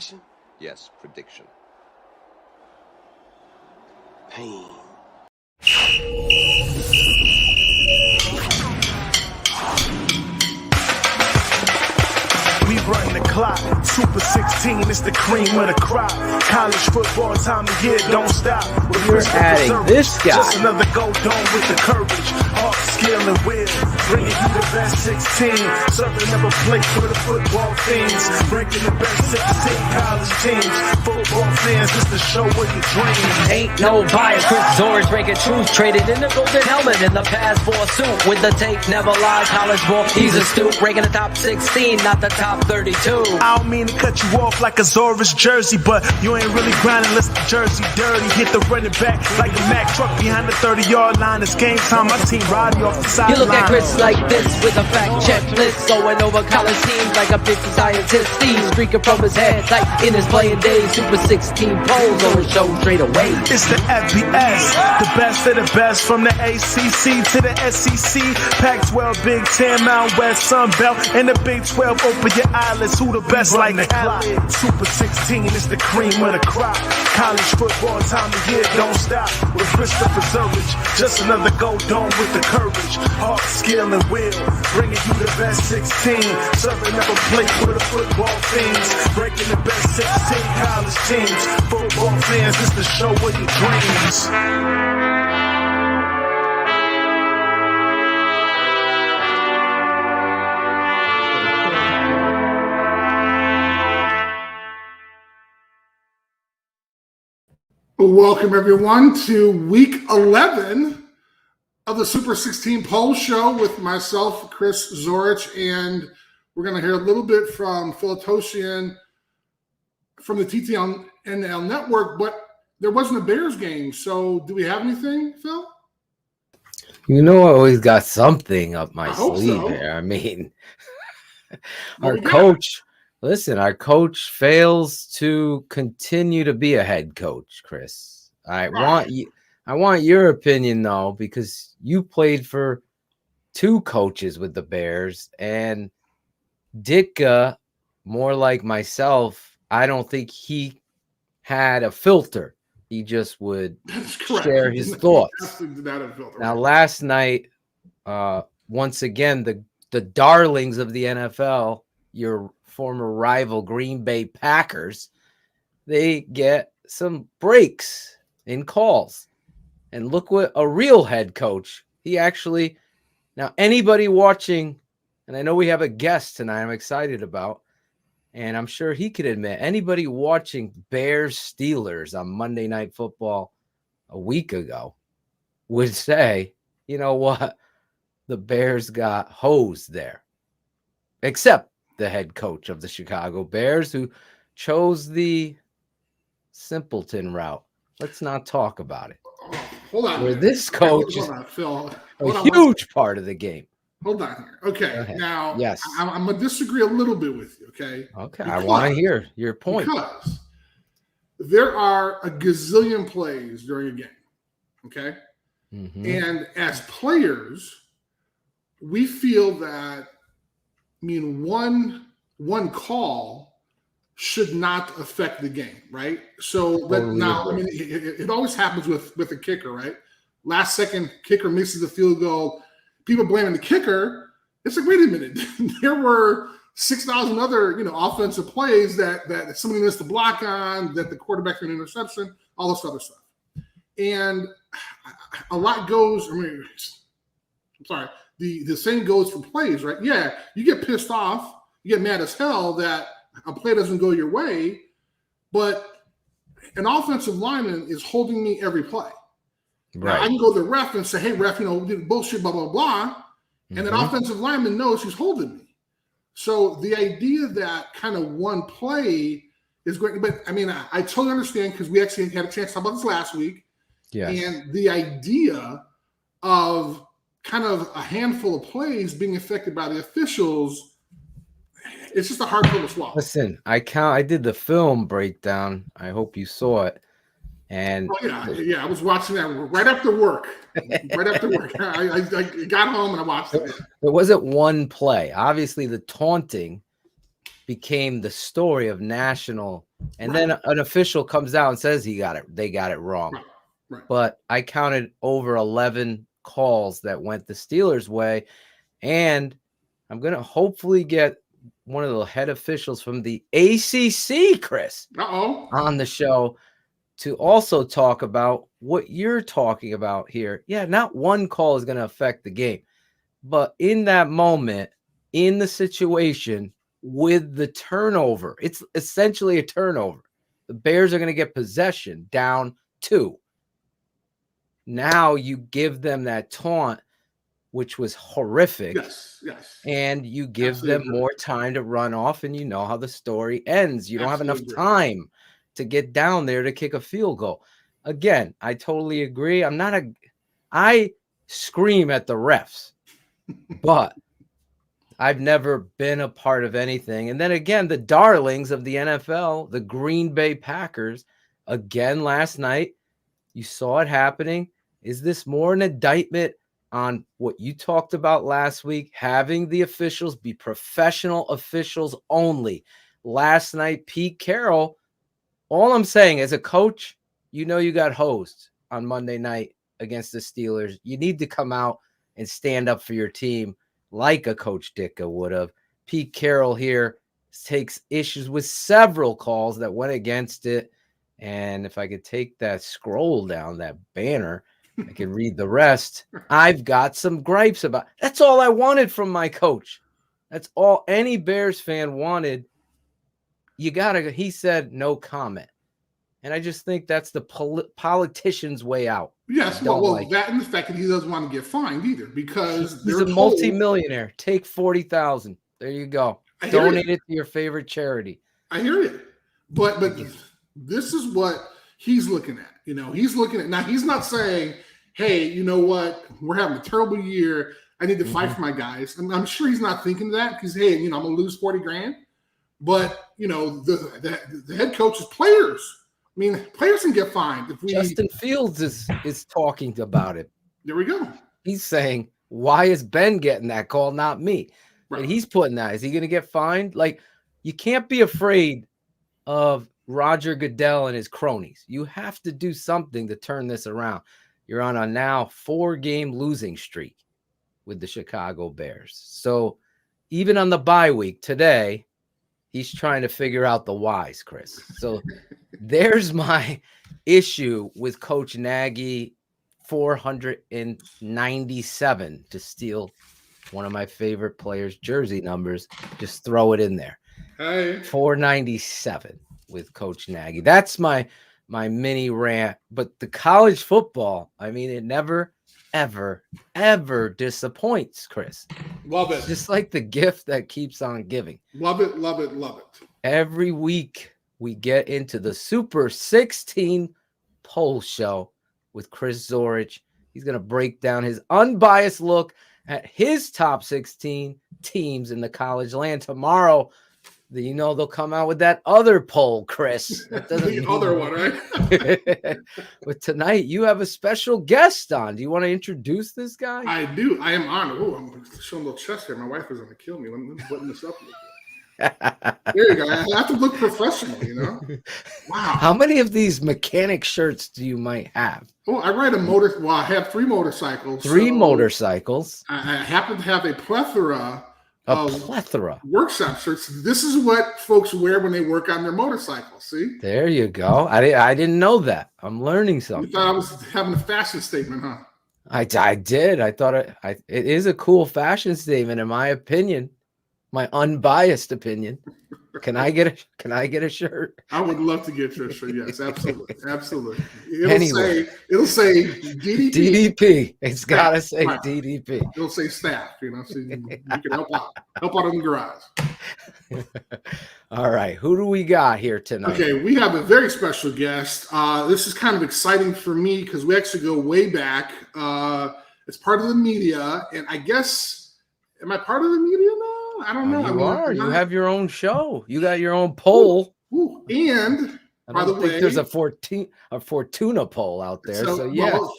Prediction? Yes, prediction. Pain. We run the clock. Super 16 is the cream of the crop. College football time of year, don't stop. You're adding this guy. Just another go dome with the courage, heart, skill, and will. Bringing you the best 16. Serving up a plate for the football fiends. Breaking the best 16 college teams. Football fans, it's the show of your dreams. Ain't no bias, Chris Zorich breaking truth. Traded in the golden helmet in the past for a suit. With the tape, never lie, college ball, he's a stoop. Breaking the top 16, not the top 32. I don't mean to cut you off like a Zorich jersey, but you ain't really grinding unless the jersey dirty. Hit the running back like a Mack truck behind the 30-yard line. It's game time. My team riding off the sideline. You look at Chris like this with a fact checklist, going over college teams like a 50 scientist. Steve streaking from his head like in his playing days. Super 16 polls on the show straight away. It's the FBS, the best of the best from the ACC to the SEC. Pac-12, Big 10, Mountain West, Sun Belt, and the Big 12. Open your eyelids. Who the best like the clock? Super 16 is the cream of the crop. College football time of year, don't stop. With Christopher Zorich, just another go dome with the courage, heart, skill, and will. Bringing you the best 16. Serving up a plate for the football fiends. Breaking the best 16 college teams. Football fans, it's the show of your dreams. Welcome, everyone, to week 11 of the Super 16 Poll Show with myself, Chris Zorich, and we're going to hear a little bit from Phil Toshian from the TTNL network, but there wasn't a Bears game, so do we have anything, Phil? You know, I always got something up my sleeve so. here. I mean, our coach... Listen, our coach fails to continue to be a head coach, Chris. I want your opinion though, because you played for two coaches with the Bears, and Ditka, more like myself, I don't think he had a filter. He just would share his thoughts. Now, last night, once again, the darlings of the NFL, your former rival Green Bay Packers, they get some breaks in calls. And look what a real head coach, he actually, now anybody watching, and I know we have a guest tonight I'm excited about, and I'm sure he could admit, anybody watching Bears Steelers on Monday Night Football a week ago would say, you know what, the Bears got hosed there. Except the head coach of the Chicago Bears, who chose the simpleton route. Let's not talk about it. Hold on. Where this coach is Phil. a huge part of the game. Hold on here. Okay. Now, yes, I'm going to disagree a little bit with you, okay? Okay. I want to hear your point. Because there are a gazillion plays during a game, okay? Mm-hmm. And as players, we feel that one call should not affect the game, right? So it always happens with the kicker, right? Last second kicker misses the field goal. People blaming the kicker. It's like, wait a minute. There were 6,000 other offensive plays that somebody missed the block on, that the quarterback threw an interception, all this other stuff. And a lot goes. The same goes for plays, right? Yeah, you get pissed off, you get mad as hell that a play doesn't go your way, but an offensive lineman is holding me every play. Right. Now, I can go to the ref and say, hey, ref, bullshit, blah, blah, blah, and that offensive lineman knows he's holding me. So the idea that kind of one play is great, but I totally understand, because we actually had a chance to talk about this last week. Yeah. And the idea of kind of a handful of plays being affected by the officials, it's just a hard pill to swallow. Listen, I did the film breakdown. I hope you saw it. And I was watching that right after work. I got home and I watched it. There wasn't one play. Obviously, the taunting became the story of national. And then an official comes out and says they got it wrong. Right. But I counted over 11 calls that went the Steelers' way. And I'm going to hopefully get one of the head officials from the ACC, Chris, on the show to also talk about what you're talking about here. Yeah, not one call is going to affect the game, but in that moment, in the situation with the turnover, it's essentially a turnover. The Bears are going to get possession down 2. Now you give them that taunt, which was horrific. Yes. And you give them more time to run off, and you know how the story ends. You don't have enough time to get down there to kick a field goal. Again, I totally agree. I scream at the refs, but I've never been a part of anything. And then again, the darlings of the NFL, the Green Bay Packers, again last night, you saw it happening. Is this more an indictment on what you talked about last week, having the officials be professional officials only? Last night, Pete Carroll, all I'm saying as a coach, you got hosed on Monday night against the Steelers. You need to come out and stand up for your team like a Coach Ditka would have. Pete Carroll here takes issues with several calls that went against it. And if I could take that scroll down, that banner, I can read the rest. I've got some gripes about. That's all I wanted from my coach. That's all any Bears fan wanted. He said no comment. And I just think that's the politician's way out. Yes, well, that and the fact that he doesn't want to get fined either, because he's a multi-millionaire. Take $40,000. There you go. Donate it to your favorite charity. I hear you. But this is what he's looking at. He's looking at, now he's not saying, hey, you know what? We're having a terrible year. I need to fight for my guys. I'm sure he's not thinking that because, hey, I'm going to lose $40,000. But, the head coach is players. I mean, players can get fined. Justin Fields is talking about it. There we go. He's saying, why is Ben getting that call, not me? Right. And he's putting that. Is he going to get fined? Like, you can't be afraid of Roger Goodell and his cronies. You have to do something to turn this around. You're on a now 4-game losing streak with the Chicago Bears. So even on the bye week today, he's trying to figure out the whys, Chris. So there's my issue with Coach Nagy. 497 to steal one of my favorite players' jersey numbers. Just throw it in there. Hey. 497 with Coach Nagy. That's my mini rant. But the college football, I mean, it never, ever, ever disappoints, Chris. Love it. Just like the gift that keeps on giving. Love it, love it, love it. Every week we get into the Super 16 poll show with Chris Zorich. He's going to break down his unbiased look at his top 16 teams in the college land. Tomorrow, they'll come out with that other poll, Chris. The other one, right? But tonight, you have a special guest on. Do you want to introduce this guy? I do. I am honored. Oh, I'm showing a little chest here. My wife is going to kill me. Let me button this up a little bit. There you go. I have to look professional, Wow. How many of these mechanic shirts do you might have? Oh, I ride a motor. Well, I have 3 motorcycles. 3 motorcycles. I happen to have a plethora of workshop shirts. This is what folks wear when they work on their motorcycles. See? There you go. I didn't know that. I'm learning something. You thought I was having a fashion statement, huh? I did. I thought it is a cool fashion statement, in my opinion. My unbiased opinion. Can I get a shirt? I would love to get your shirt. Yes, absolutely, absolutely. It'll say DDP. DDP. It's gotta say right. DDP. It'll say staff. So you can help out in the garage. All right, who do we got here tonight? Okay, we have a very special guest. This is kind of exciting for me because we actually go way back. It's part of the media, and I guess, am I part of the media now? I don't know. You are. You have your own show. You got your own poll. Ooh. And by the way, there's a Fortuna poll out there. So yeah. Well,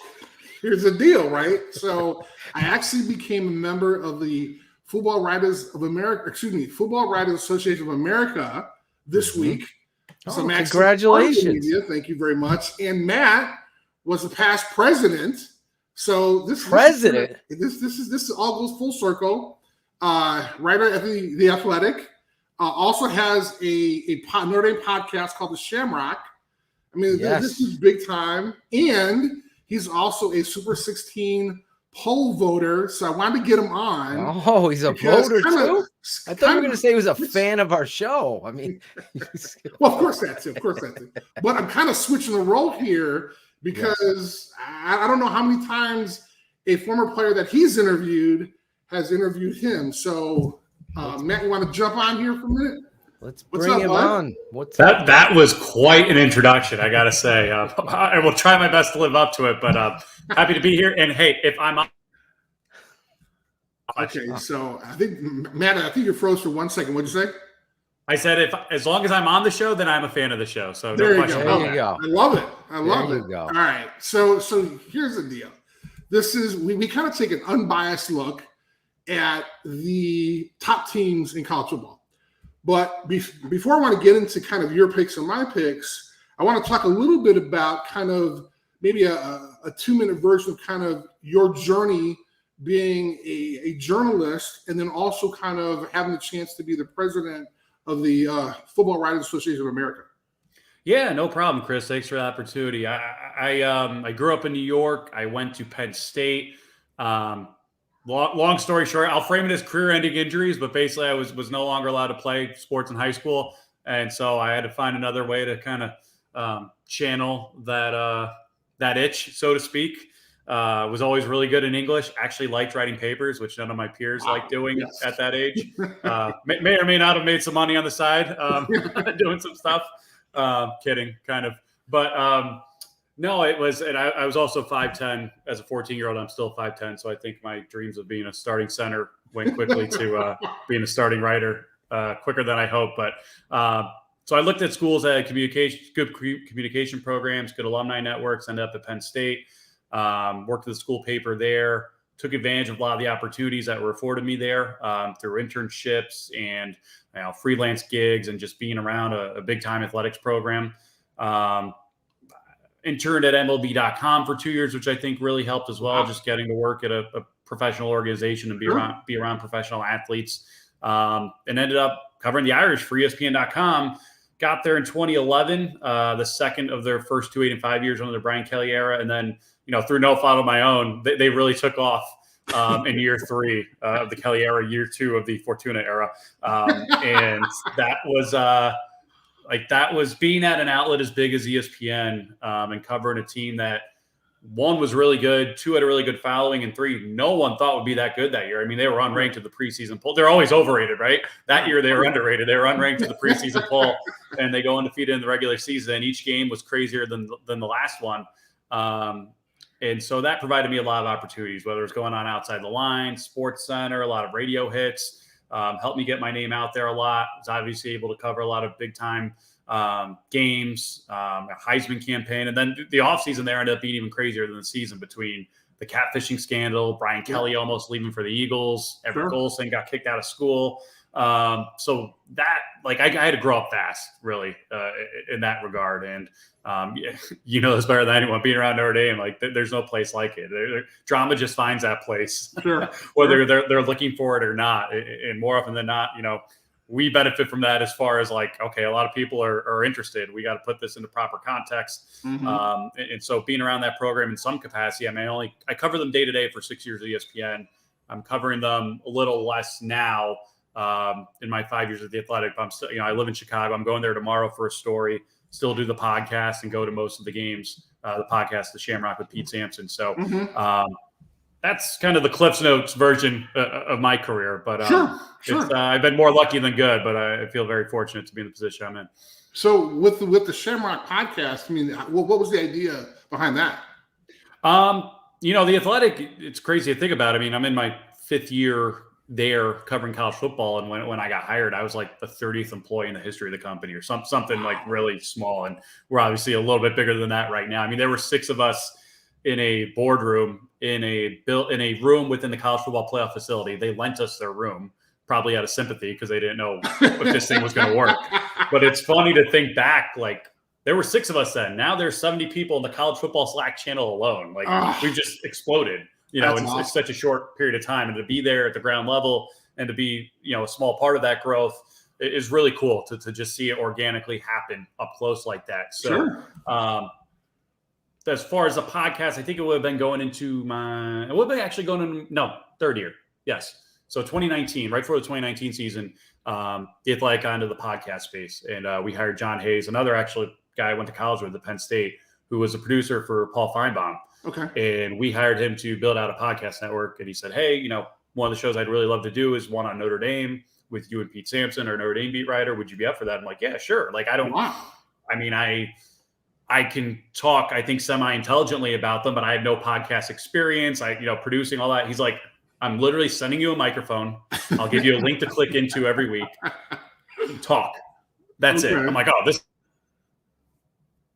here's the deal, right? So I actually became a member of the Football Writers Association of America this week. So Max, congratulations. Thank you very much. And Matt was the past president. So this all goes full circle. Writer at the Athletic, also has a Notre Dame podcast called The Shamrock. I mean, this is big time. And he's also a Super 16 poll voter. So I wanted to get him on. Oh, he's a voter too? I thought you were going to say he was a fan of our show. I mean, well, of course that's it. But I'm kind of switching the role here because I don't know how many times a former player that he's interviewed has interviewed him. So, Matt, you want to jump on here for a minute? Let's bring him on. That was quite an introduction, I got to say. I will try my best to live up to it, but happy to be here. And, hey, if I'm on. Okay, so I think, Matt, you froze for 1 second. What'd you say? I said as long as I'm on the show, then I'm a fan of the show. So there no you question. go. There you go. I love it. There you go. All right. So here's the deal. This is we kind of take an unbiased look at the top teams in college football. But before I want to get into kind of your picks and my picks, I want to talk a little bit about kind of maybe a 2-minute version of kind of your journey being a journalist and then also kind of having the chance to be the president of the Football Writers Association of America. Yeah, no problem, Chris. Thanks for the opportunity. I grew up in New York. I went to Penn State. Long story short, I'll frame it as career-ending injuries, but basically I was no longer allowed to play sports in high school, and so I had to find another way to kind of channel that itch, so to speak. Was always really good in English. Actually liked writing papers, which none of my peers liked doing at that age. May or may not have made some money on the side doing some stuff. Kidding, kind of. But no, it was, and I was also 5'10". As a 14-year-old, I'm still 5'10". So I think my dreams of being a starting center went quickly to being a starting writer quicker than I hoped. But so I looked at schools that had good communication programs, good alumni networks, ended up at Penn State. Worked at the school paper there, took advantage of a lot of the opportunities that were afforded me there through internships and freelance gigs and just being around a big-time athletics program. Interned at MLB.com for 2 years, which I think really helped as well, just getting to work at a professional organization and be around professional athletes. And ended up covering the Irish for ESPN.com. Got there in 2011, the second of their first 2 8-5 years under the Brian Kelly era. And then, through no fault of my own, they really took off in year 3 of the Kelly era, year 2 of the Fortuna era. And that was being at an outlet as big as ESPN and covering a team that 1 was really good, 2 had a really good following, and 3, no one thought would be that good that year. I mean, they were unranked at the preseason poll. They're always overrated, right? That year they were underrated. They were unranked at the preseason poll, and they go undefeated in the regular season. Each game was crazier than the last one. And so that provided me a lot of opportunities, whether it's going on outside the line, Sports Center, a lot of radio hits, helped me get my name out there a lot. I was obviously able to cover a lot of big time games, a Heisman campaign. And then the offseason there ended up being even crazier than the season between the catfishing scandal, Brian Kelly almost leaving for the Eagles, Everett Golson got kicked out of school. So that, I had to grow up fast, really, in that regard. And, you know this better than anyone, being around Notre Dame, there's no place like it. Drama just finds that place, whether they're looking for it or not. And more often than not, we benefit from that as far as okay, a lot of people are interested. We got to put this into proper context. And so being around that program in some capacity, I cover them day to day for 6 years at ESPN. I'm covering them a little less now in my 5 years at the Athletic. I'm still, I live in Chicago. I'm going there tomorrow for a story, still do the podcast and go to most of the games, the podcast, The Shamrock with Pete Sampson. So that's kind of the Cliff's Notes version of my career. But I've been more lucky than good, but I feel very fortunate to be in the position I'm in. So with the Shamrock podcast, what was the idea behind that? The Athletic, it's crazy to think about. I'm in my 5th year there covering college football. And when I got hired, I was the 30th employee in the history of the company or something really small. And we're obviously a little bit bigger than that right now. There were 6 of us in a boardroom in a room within the college football playoff facility. They lent us their room, probably out of sympathy because they didn't know if this thing was going to work. But it's funny to think back, like there were 6 of us then. Now there's 70 people in the college football Slack channel alone. Like we've just exploded, in awesome. Such a short period of time, and to be there at the ground level and to be, a small part of that growth is really cool to just see it organically happen up close like that. So, sure. As far as the podcast, I think it would have been going into third year. Yes. So 2019, right before the 2019 season, the Athletic got into the podcast space, and we hired John Hayes, another actually guy I went to college with at Penn State, who was a producer for Paul Feinbaum. Okay. And we hired him to build out a podcast network. And he said, hey, one of the shows I'd really love to do is one on Notre Dame with you and Pete Sampson, our Notre Dame beat writer. Would you be up for that? I'm like, yeah, sure. Like, I can talk, I think, semi-intelligently about them, but I have no podcast experience. Producing all that. He's like, I'm literally sending you a microphone. I'll give you a link to click into every week. Talk. That's it. I'm like, oh, this.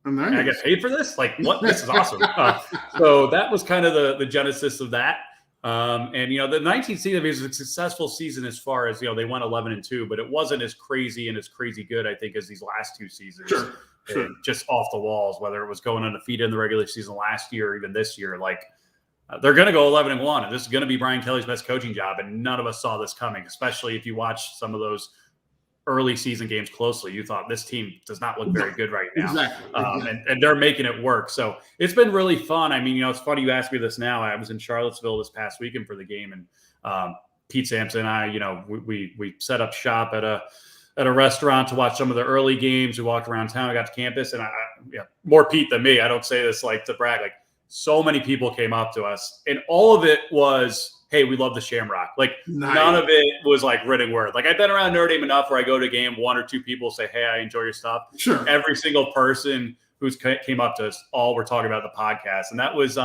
Nice. I get paid for this? Like, what? This is awesome. So that was kind of the genesis of that. And the 19th season was a successful season as far as, they went 11-2, but it wasn't as crazy and as crazy good, I think, as these last 2 seasons. Sure. Just off the walls, whether it was going undefeated in the regular season last year or even this year. Like, they're going to go 11-1, and this is going to be Brian Kelly's best coaching job. And none of us saw this coming, especially if you watch some of those early season games closely. You thought this team does not look very good right now. Exactly. And they're making it work. So it's been really fun. I mean, it's funny you asked me this now. I was in Charlottesville this past weekend for the game, and Pete Sampson and I, we set up shop at a restaurant to watch some of the early games. We walked around town. I got to campus, and more Pete than me. I don't say this like to brag. Like, so many people came up to us, and all of it was, hey, we love the Shamrock. Like, nice. None of it was like written word. Like, I've been around Notre Dame enough where I go to a game, 1 or 2 people say, hey, I enjoy your stuff. Sure. Every single person who's came up to us, all were talking about the podcast. And that was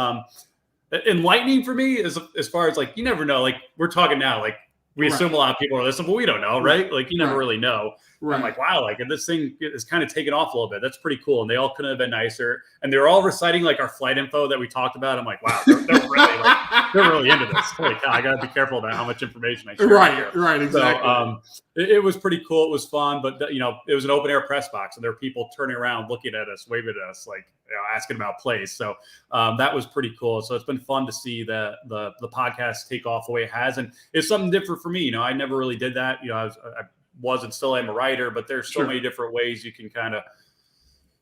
enlightening for me as far as, like, you never know. Like, we're talking now, like, we assume a lot of people are listening, but we don't know, right? Like, you never really know. Right. I'm like, wow, like, this thing is kind of taken off a little bit. That's pretty cool. And they all couldn't have been nicer. And they're all reciting like our flight info that we talked about. I'm like, wow, they're really into this. Holy cow, I got to be careful about how much information I share. Right, exactly. So it was pretty cool. It was fun, but it was an open air press box, and there were people turning around, looking at us, waving at us, like, asking about plays. So that was pretty cool. So it's been fun to see the podcast take off the way it has, and it's something different for me. I never really did that. I was and still am a writer, but there's so many different ways you can kind of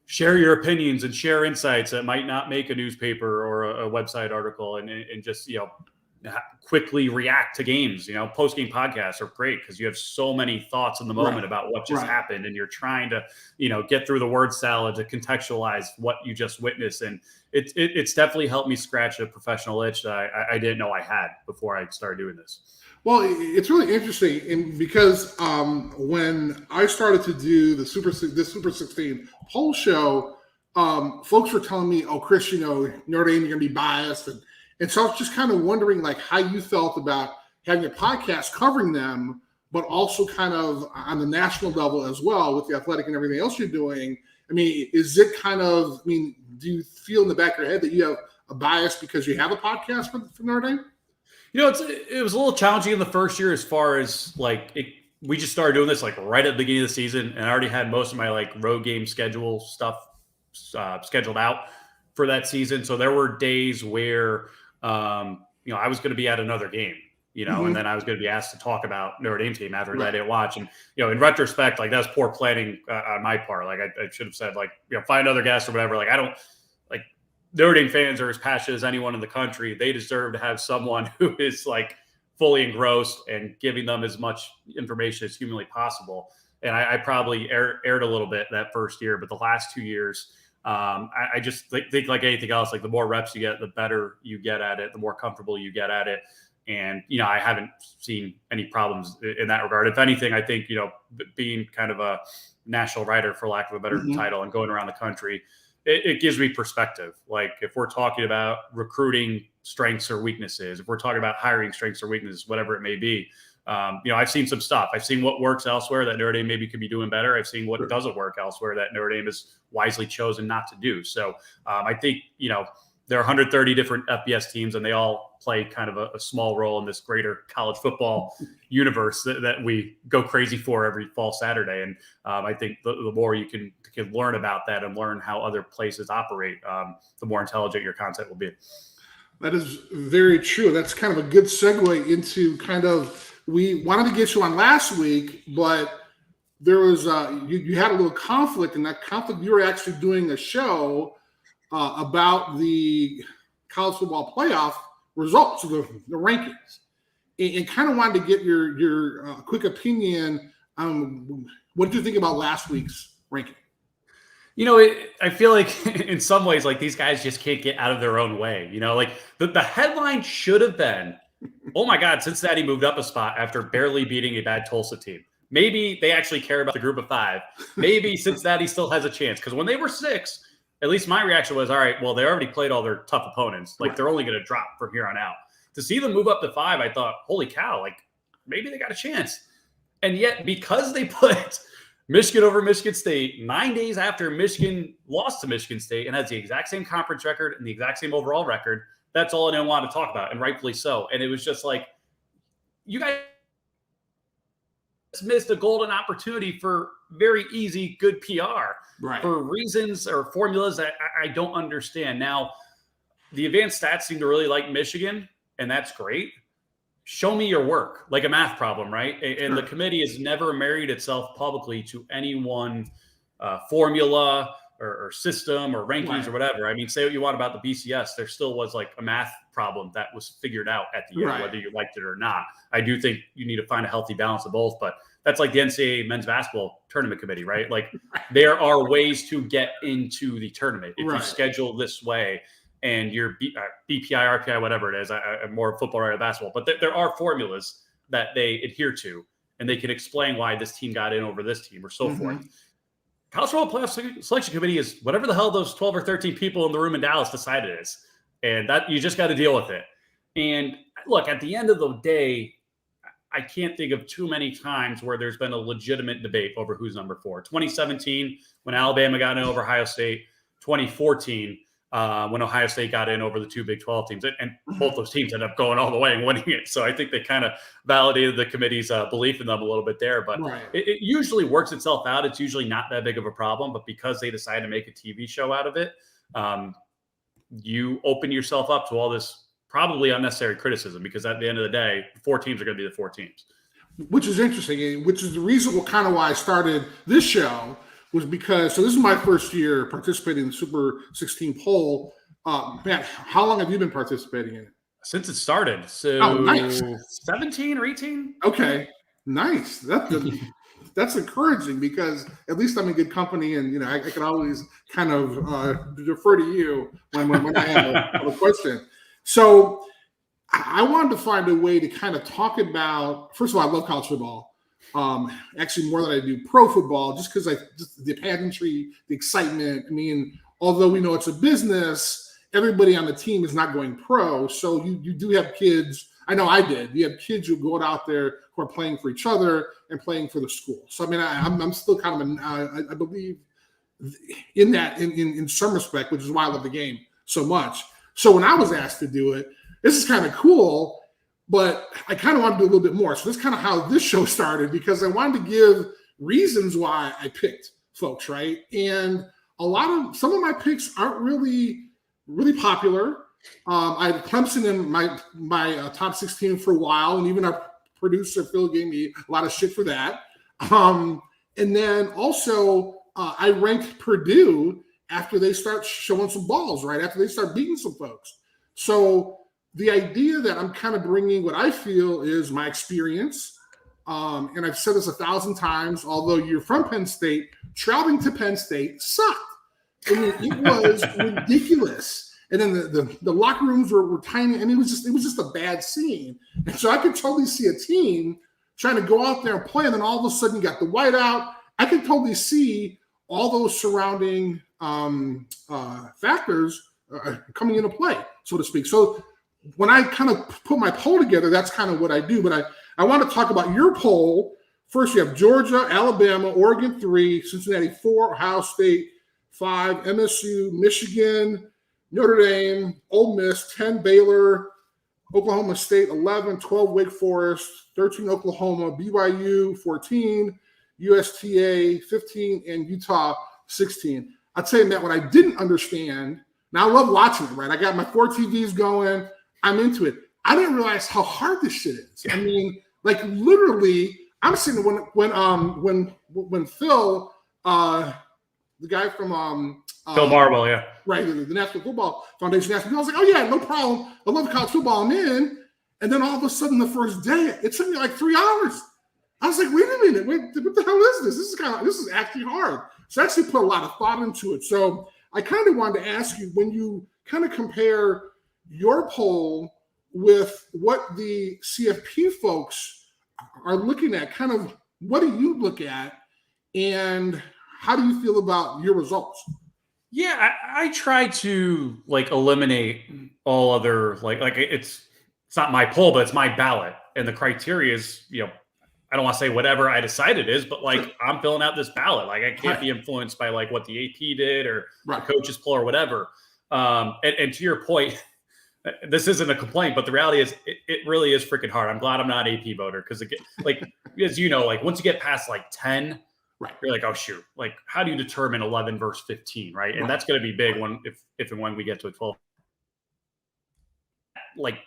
share your opinions and share insights that might not make a newspaper or a website article, and just, quickly react to games. Post-game podcasts are great because you have so many thoughts in the moment about what just happened, and you're trying to, get through the word salad to contextualize what you just witnessed. And it's definitely helped me scratch a professional itch that I didn't know I had before I started doing this. Well, it's really interesting, and because when I started to do the Super 16 poll show, folks were telling me, "Oh, Chris, Notre Dame, you're going to be biased," and so I was just kind of wondering, like, how you felt about having a podcast covering them, but also kind of on the national level as well with the Athletic and everything else you're doing. I mean, is it kind of? I mean, do you feel in the back of your head that you have a bias because you have a podcast for Notre Dame? It was a little challenging in the first year as far as we just started doing this like right at the beginning of the season, and I already had most of my like road game schedule stuff scheduled out for that season. So there were days where I was going to be at another game, and then I was going to be asked to talk about Notre Dame team after that I didn't watch. And in retrospect, like, that's poor planning on my part. Like, I should have said, like, find other guests or whatever. Like, I don't. Notre Dame fans are as passionate as anyone in the country. They deserve to have someone who is like fully engrossed and giving them as much information as humanly possible. And I probably aired a little bit that first year, but the last 2 years, I just think like anything else, like the more reps you get, the better you get at it, the more comfortable you get at it. And, I haven't seen any problems in that regard. If anything, I think, being kind of a national writer, for lack of a better title, and going around the country, it gives me perspective. Like, if we're talking about recruiting strengths or weaknesses, if we're talking about hiring strengths or weaknesses, whatever it may be, I've seen some stuff. I've seen what works elsewhere that Notre Dame maybe could be doing better. I've seen what doesn't work elsewhere that Notre Dame has wisely chosen not to do. So I think, there are 130 different FBS teams, and they all play kind of a small role in this greater college football universe that we go crazy for every fall Saturday. And I think the more you can learn about that and learn how other places operate, the more intelligent your content will be. That is very true. That's kind of a good segue into kind of, we wanted to get you on last week, but there was you had a little conflict, and that conflict, you were actually doing a show about the college football playoff results, the rankings, and kind of wanted to get your quick opinion on what did you think about last week's ranking? You know, I feel like in some ways, like these guys just can't get out of their own way. You know, like the headline should have been, oh my God, Cincinnati moved up a spot after barely beating a bad Tulsa team. Maybe they actually care about the group of 5. Maybe Cincinnati still has a chance. Because when they were 6, at least my reaction was, all right, well, they already played all their tough opponents. Like, they're only going to drop from here on out. To see them move up to 5, I thought, holy cow, like, maybe they got a chance. And yet, because they put Michigan over Michigan State 9 days after Michigan lost to Michigan State and has the exact same conference record and the exact same overall record, that's all I didn't want to talk about, and rightfully so. And it was just like, you guys missed a golden opportunity for very easy, good PR for reasons or formulas that I don't understand. Now, the advanced stats seem to really like Michigan, and that's great. Show me your work, like a math problem, right? And the committee has never married itself publicly to any one formula or system or rankings or whatever. I mean, say what you want about the BCS, there still was like a math problem that was figured out at the end, whether you liked it or not. I do think you need to find a healthy balance of both, but that's like the NCAA men's basketball tournament committee, right? Like there are ways to get into the tournament if you schedule this way and your BPI, RPI, whatever it is. I'm more football or basketball, but there are formulas that they adhere to, and they can explain why this team got in over this team or so forth. College football playoff selection committee is whatever the hell those 12 or 13 people in the room in Dallas decided it is. And that you just got to deal with it. And look, at the end of the day, I can't think of too many times where there's been a legitimate debate over who's number 4. 2017, when Alabama got in over Ohio State. 2014, when Ohio State got in over the 2 Big 12 teams. And both those teams ended up going all the way and winning it. So I think they kind of validated the committee's belief in them a little bit there. But it usually works itself out. It's usually not that big of a problem. But because they decided to make a TV show out of it, you open yourself up to all this probably unnecessary criticism, because at the end of the day, 4 teams are going to be the 4 teams. Which is interesting, which is the reason kind of why I started this show, was because, so this is my first year participating in the Super 16 poll. Matt, how long have you been participating in it? Since it started. So nice. 17 or 18? Okay, nice. That's encouraging, because at least I'm in good company, and, you know, I can always kind of defer to you when I have a question. So I wanted to find a way to kind of talk about, first of all, I love college football. Actually more than I do pro football, just because the pageantry, the excitement. I mean, although we know it's a business, everybody on the team is not going pro. So you do have kids. I know I did. You have kids who go out there who are playing for each other and playing for the school. So I mean, I'm still kind of I believe in that in some respect, which is why I love the game so much. So when I was asked to do it, this is kind of cool, but I kind of want to do a little bit more. So this is kind of how this show started, because I wanted to give reasons why I picked folks, right? And some of my picks aren't really popular. I had Clemson in my top 16 for a while, and even our producer Phil gave me a lot of shit for that. And then also I ranked Purdue after they start showing some balls, right? After they start beating some folks. So the idea that I'm kind of bringing what I feel is my experience, and I've said this 1,000 times, although you're from Penn State, traveling to Penn State sucked. I mean, it was ridiculous. And then the locker rooms were tiny. I mean, it was just a bad scene. And so I could totally see a team trying to go out there and play, and then all of a sudden you got the whiteout. I could totally see all those surrounding factors coming into play, so to speak. So when I kind of put my poll together, that's kind of what I do. But I want to talk about your poll. First, you have Georgia, Alabama, Oregon 3, Cincinnati 4, Ohio State 5, MSU, Michigan, Notre Dame, Ole Miss, 10 Baylor, Oklahoma State 11, 12 Wake Forest, 13 Oklahoma, BYU 14, USTA 15, and Utah 16. I'll tell you, Matt, what I didn't understand, now I love watching it, right? I got my 4 TVs going. I'm into it. I didn't realize how hard this shit is. I mean, like literally, I'm sitting when Phil, the guy from Phil Barwell, yeah. Right, the National Football Foundation asked me, I was like, oh yeah, no problem. I love college football, I'm in. And then all of a sudden the first day, it took me like 3 hours. I was like, wait a minute, what the hell is this? This is actually hard. So I actually put a lot of thought into it. So I kind of wanted to ask you, when you kind of compare your poll with what the CFP folks are looking at, kind of what do you look at and how do you feel about your results? Yeah, I try to like eliminate all other like it's not my poll, but it's my ballot, and the criteria is, you know, I don't want to say whatever I decide it is, but like I'm filling out this ballot. Like I can't be influenced by like what the AP did or the coaches poll or whatever. And to your point, this isn't a complaint, but the reality is it really is freaking hard. I'm glad I'm not an AP voter because like as you know, like once you get past like 10. Right. You're like, oh shoot, like how do you determine 11 versus 15, right? And that's going to be big when if and when we get to a 12. Like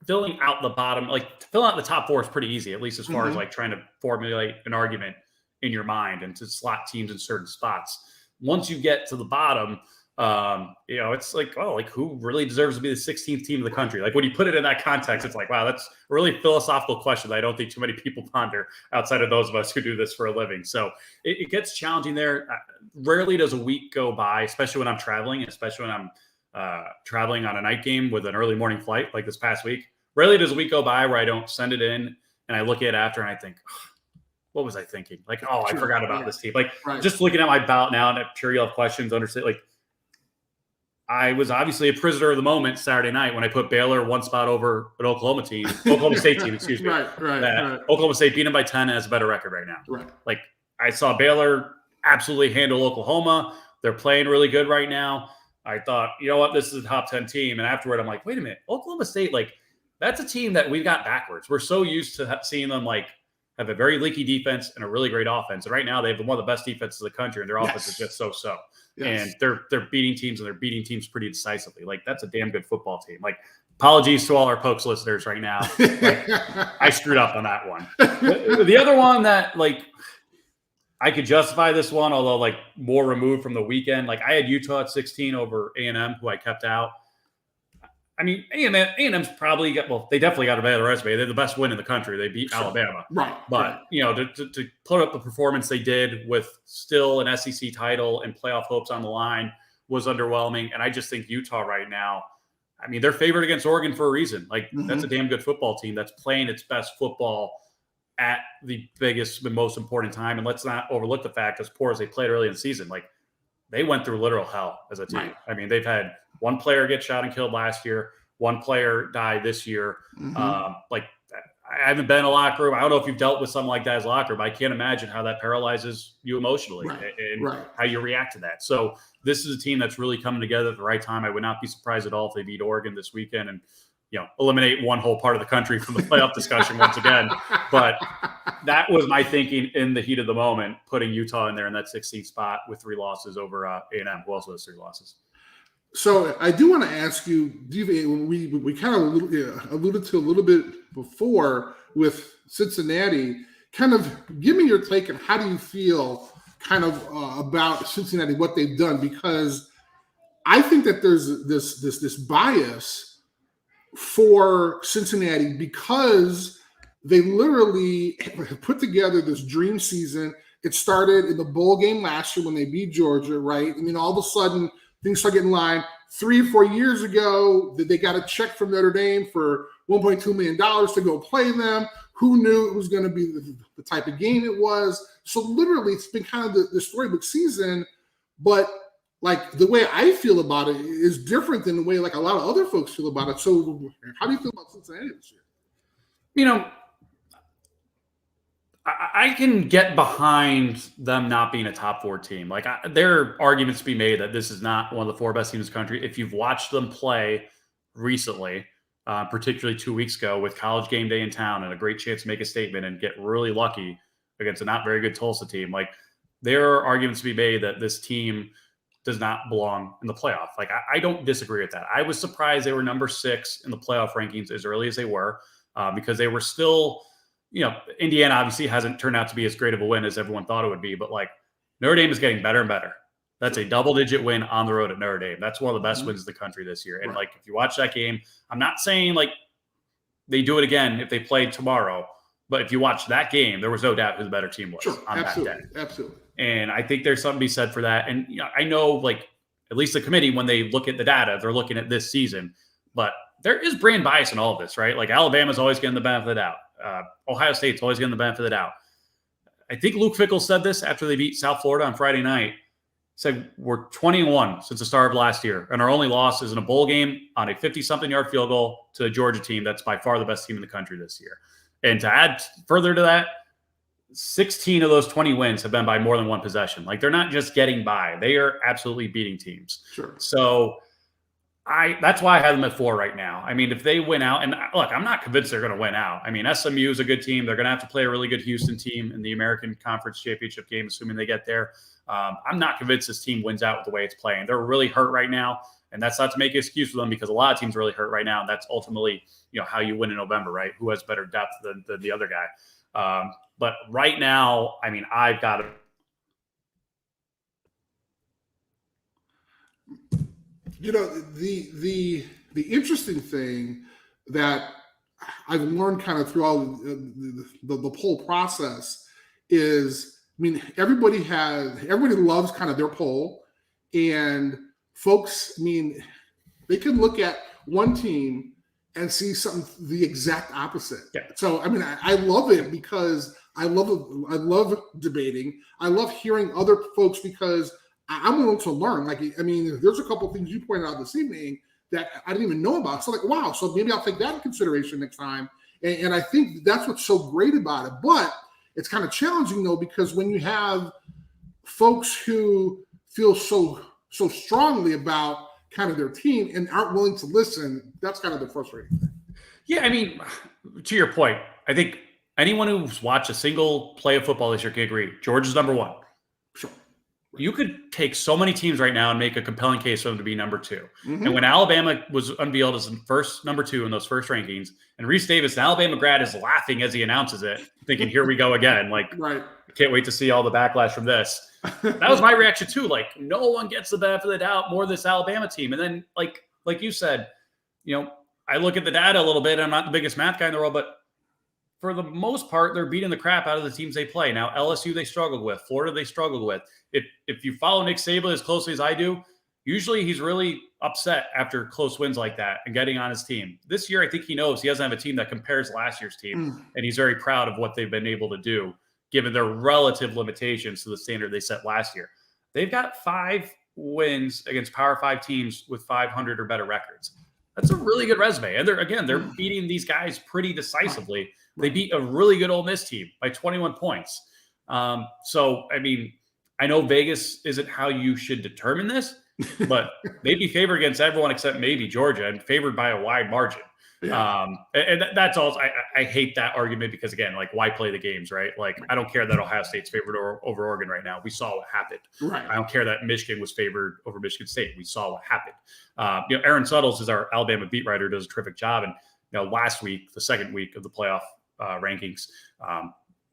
filling out the bottom, like filling out the top 4 is pretty easy, at least as far as like trying to formulate an argument in your mind and to slot teams in certain spots. Once you get to the bottom, you know, it's like, oh, like who really deserves to be the 16th team of the country? Like when you put it in that context, it's like, wow, that's a really philosophical question that I don't think too many people ponder outside of those of us who do this for a living. So it gets challenging there. Rarely does a week go by, especially when I'm traveling, especially when I'm traveling on a night game with an early morning flight like this past week. Rarely does a week go by where I don't send it in and I look at it after and I think, what was I thinking? Like, oh, I forgot about this team. Like just looking at my ballot now and I'm sure you'll have questions, understand, like, I was obviously a prisoner of the moment Saturday night when I put Baylor one spot over an Oklahoma State team, excuse me. Right. Oklahoma State beat them by 10 and has a better record right now. Right. Like I saw Baylor absolutely handle Oklahoma. They're playing really good right now. I thought, you know what, this is a top 10 team. And afterward, I'm like, wait a minute, Oklahoma State, like that's a team that we got backwards. We're so used to seeing them like have a very leaky defense and a really great offense. And right now they have one of the best defenses in the country and their offense is just so. Yes. And they're beating teams and they're beating teams pretty decisively. Like that's a damn good football team. Like apologies to all our Pokes listeners right now. Like, I screwed up on that one. The other one that like I could justify this one, although like more removed from the weekend. Like I had Utah at 16 over A&M, who I kept out. I mean, A&M's probably they definitely got a better resume. They're the best win in the country. They beat Alabama. Right. But, you know, to put up the performance they did with still an SEC title and playoff hopes on the line was underwhelming. And I just think Utah right now, I mean, they're favored against Oregon for a reason. Like, that's a damn good football team that's playing its best football at the biggest and most important time. And let's not overlook the fact, as poor as they played early in the season, like, they went through literal hell as a team. Right. I mean, they've had one player get shot and killed last year. One player died this year. Like, I haven't been in a locker room. I don't know if you've dealt with something like that as a locker room. I can't imagine how that paralyzes you emotionally and how you react to that. So this is a team that's really coming together at the right time. I would not be surprised at all if they beat Oregon this weekend and, you know, eliminate one whole part of the country from the playoff discussion once again. But that was my thinking in the heat of the moment, putting Utah in there in that 16th spot with 3 losses over A&M, who also has 3 losses. So I do want to ask you, we kind of alluded to a little bit before with Cincinnati. Kind of give me your take on how do you feel kind of about Cincinnati, what they've done, because I think that there's this bias for Cincinnati because they literally put together this dream season. It started in the bowl game last year when they beat Georgia, right? I mean, all of a sudden things start getting in line. 3 or 4 years ago, they got a check from Notre Dame for $1.2 million to go play them. Who knew it was going to be the type of game it was? So literally, it's been kind of the storybook season. But like the way I feel about it is different than the way like a lot of other folks feel about it. So how do you feel about Cincinnati this year? You know, I can get behind them not being a top 4 team. Like there are arguments to be made that this is not one of the 4 best teams in the country. If you've watched them play recently, particularly 2 weeks ago with College game day in town and a great chance to make a statement and get really lucky against a not very good Tulsa team, like there are arguments to be made that this team does not belong in the playoff. Like I don't disagree with that. I was surprised they were number 6 in the playoff rankings as early as they were because they were still – Indiana obviously hasn't turned out to be as great of a win as everyone thought it would be, but like Notre Dame is getting better and better. That's a double-digit win on the road at Notre Dame. That's one of the best wins in the country this year. And like, if you watch that game, I'm not saying like they do it again if they play tomorrow, but if you watch that game, there was no doubt who the better team was on that day. Absolutely. And I think there's something to be said for that. And I know like at least the committee, when they look at the data, they're looking at this season, but there is brand bias in all of this, right? Like Alabama's always getting the benefit of the doubt. Ohio State's always getting the benefit of the doubt. I think Luke Fickell said this after they beat South Florida on Friday night. Said we're 20-1 since the start of last year, and our only loss is in a bowl game on a 50-something yard field goal to a Georgia team that's by far the best team in the country this year. And to add further to that, 16 of those 20 wins have been by more than one possession. Like they're not just getting by; they are absolutely beating teams. Sure. So that's why I have them at 4 right now. I mean, if they win out, and look, I'm not convinced they're going to win out. I mean, SMU is a good team. They're going to have to play a really good Houston team in the American Conference Championship game, assuming they get there. I'm not convinced this team wins out with the way it's playing. They're really hurt right now, and that's not to make an excuse for them because a lot of teams are really hurt right now, and that's ultimately how you win in November, right? Who has better depth than the other guy? But right now, I mean, I've got to. The interesting thing that I've learned kind of through all the poll process is, I mean, everybody loves kind of their poll, and folks, I mean, they can look at one team and see something the exact opposite. Yeah. So, I mean, I love it because I love debating. I love hearing other folks because I'm willing to learn. Like, I mean, there's a couple of things you pointed out this evening that I didn't even know about. So like, wow, so maybe I'll take that in consideration next time. And I think that's what's so great about it. But it's kind of challenging though, because when you have folks who feel so strongly about kind of their team and aren't willing to listen, that's kind of the frustrating thing. Yeah, I mean, to your point, I think anyone who's watched a single play of football this year can agree. Georgia's number 1. Sure. You could take so many teams right now and make a compelling case for them to be number 2. Mm-hmm. And when Alabama was unveiled as number 2 in those first rankings, and Reese Davis, an Alabama grad, is laughing as he announces it, thinking, here we go again. Like, right. Can't wait to see all the backlash from this. That was my reaction too. Like, no one gets the benefit of the doubt more this Alabama team. And then, like you said, I look at the data a little bit. I'm not the biggest math guy in the world, but for the most part, they're beating the crap out of the teams they play. Now, LSU they struggled with, Florida they struggled with. If you follow Nick Saban as closely as I do, usually he's really upset after close wins like that and getting on his team. This year, I think he knows he doesn't have a team that compares to last year's team, and he's very proud of what they've been able to do, given their relative limitations to the standard they set last year. They've got 5 wins against Power 5 teams with 500 or better records. That's a really good resume. And they're beating these guys pretty decisively. They beat a really good Ole Miss team by 21 points. So, I mean, I know Vegas isn't how you should determine this, but they'd be favored against everyone except maybe Georgia and favored by a wide margin. Yeah. And that's all. I hate that argument because, again, like, why play the games, right? Like, I don't care that Ohio State's favored over Oregon right now. We saw what happened. Right. I don't care that Michigan was favored over Michigan State. We saw what happened. Aaron Suttles is our Alabama beat writer, does a terrific job. And, last week, the second week of the playoff rankings,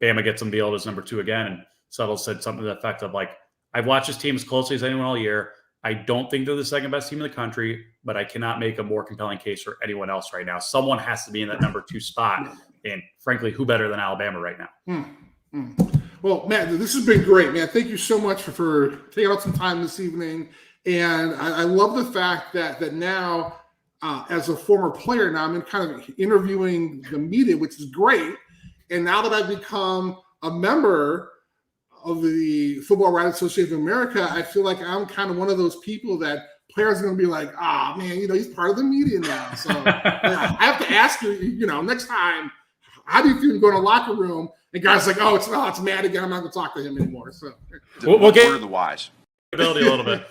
Bama gets them billed as number 2 again. And Suttles said something to the effect of, like, I've watched this team as closely as anyone all year. I don't think they're the second best team in the country, but I cannot make a more compelling case for anyone else right now. Someone has to be in that number 2 spot. And frankly, who better than Alabama right now? Well, Matt, this has been great, man. Thank you so much for taking out some time this evening. And I love the fact that now, as a former player, now I'm kind of interviewing the media, which is great. And now that I've become a member of the Football Writers Association of America, I feel like I'm kind of one of those people that players are going to be like, man, he's part of the media now. So I have to ask you, next time, How do you feel going to the locker room and guys like, oh, it's Matt again. I'm not going to talk to him anymore. So we'll get order the wise ability a little bit.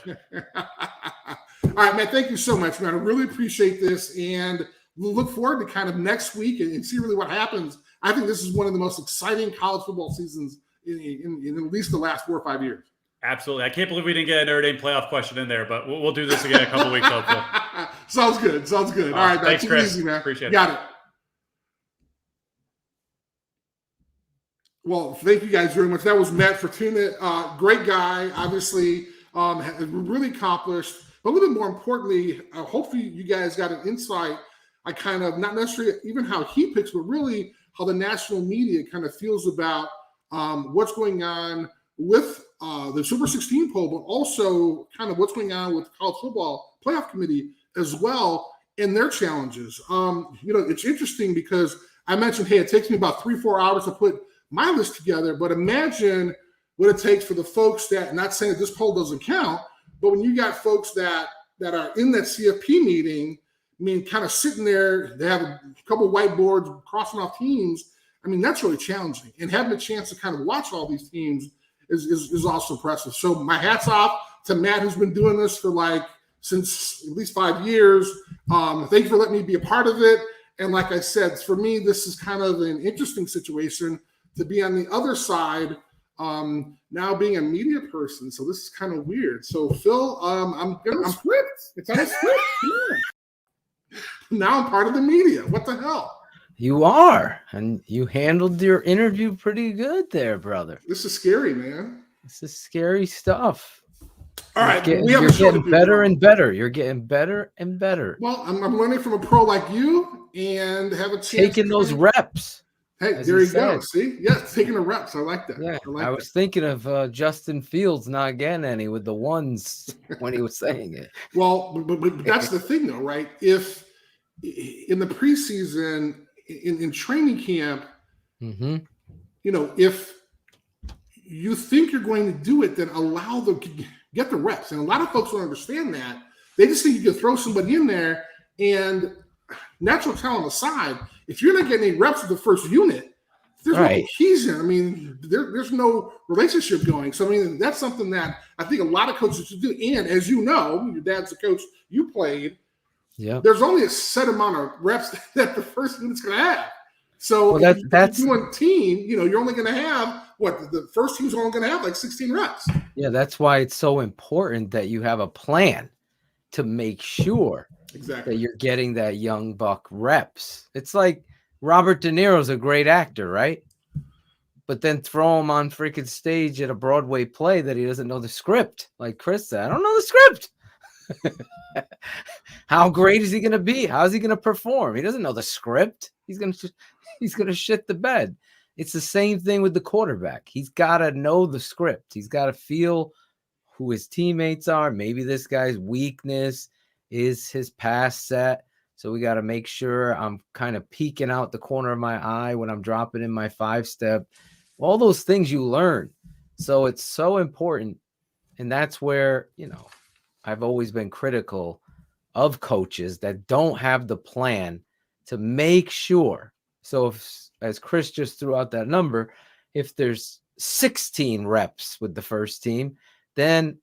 All right, man. Thank you so much, man. I really appreciate this, and we'll look forward to kind of next week and see really what happens. I think this is one of the most exciting college football seasons in at least the last 4 or 5 years. Absolutely. I can't believe we didn't get a Notre Dame playoff question in there, but we'll do this again in a couple weeks, hopefully. Sounds good. All right, man. Thanks, Chris. Easy, man. Appreciate it. Got it. Well, thank you guys very much. That was Matt Fortuna. Great guy, obviously, really accomplished. But a little bit more importantly, hopefully you guys got an insight. I kind of, not necessarily even how he picks, but really how the national media kind of feels about what's going on with the Super 16 poll, but also kind of what's going on with the College Football Playoff Committee as well and their challenges. It's interesting because I mentioned, hey, it takes me about 3-4 hours to put my list together, but imagine what it takes for the folks that, not saying that this poll doesn't count, but when you got folks that are in that CFP meeting, I mean, kind of sitting there, they have a couple whiteboards crossing off teams. I mean, that's really challenging. And having a chance to kind of watch all these teams is also impressive. So my hat's off to Matt, who's been doing this for since at least 5 years. Thank you for letting me be a part of it. And like I said, for me, this is kind of an interesting situation to be on the other side, now being a media person. So this is kind of weird. So Phil, I'm script. It's on a script. Yeah. Now I'm part of the media. What the hell? You are, and you handled your interview pretty good there, brother. This is scary, man. This is scary stuff. All right, you're getting better and better. You're getting better and better. Well, I'm learning from a pro like you and have a chance. Taking those reps. Hey, there you go. See? Yeah, taking the reps. I like that. Yeah, I was thinking of Justin Fields not getting any with the ones when he was saying it. Well, but that's the thing, though, right? If in the preseason, in training camp, if you think you're going to do it, then allow them to get the reps. And a lot of folks don't understand that. They just think you can throw somebody in there and natural talent aside, if you're not getting any reps with the first unit, there's no cohesion. I mean, there's no relationship going. So, I mean, that's something that I think a lot of coaches should do. And as you know, your dad's a coach, you played. Yeah. There's only a set amount of reps that the first unit's going to have. So that's doing team, you're only going to have the first team's only going to have 16 reps. Yeah, that's why it's so important that you have a plan to make sure that you're getting that young buck reps. It's like Robert De Niro's a great actor, right? But then throw him on freaking stage at a Broadway play that he doesn't know the script. Like Chris said, I don't know the script. How great is he going to be? How is he going to perform? He doesn't know the script. He's going to shit the bed. It's the same thing with the quarterback. He's got to know the script. He's got to feel who his teammates are. Maybe this guy's weakness is his pass set. So we got to make sure I'm kind of peeking out the corner of my eye when I'm dropping in my 5-step. All those things you learn. So it's so important. And that's where, I've always been critical of coaches that don't have the plan to make sure. So if, as Chris just threw out that number, if there's 16 reps with the first team, then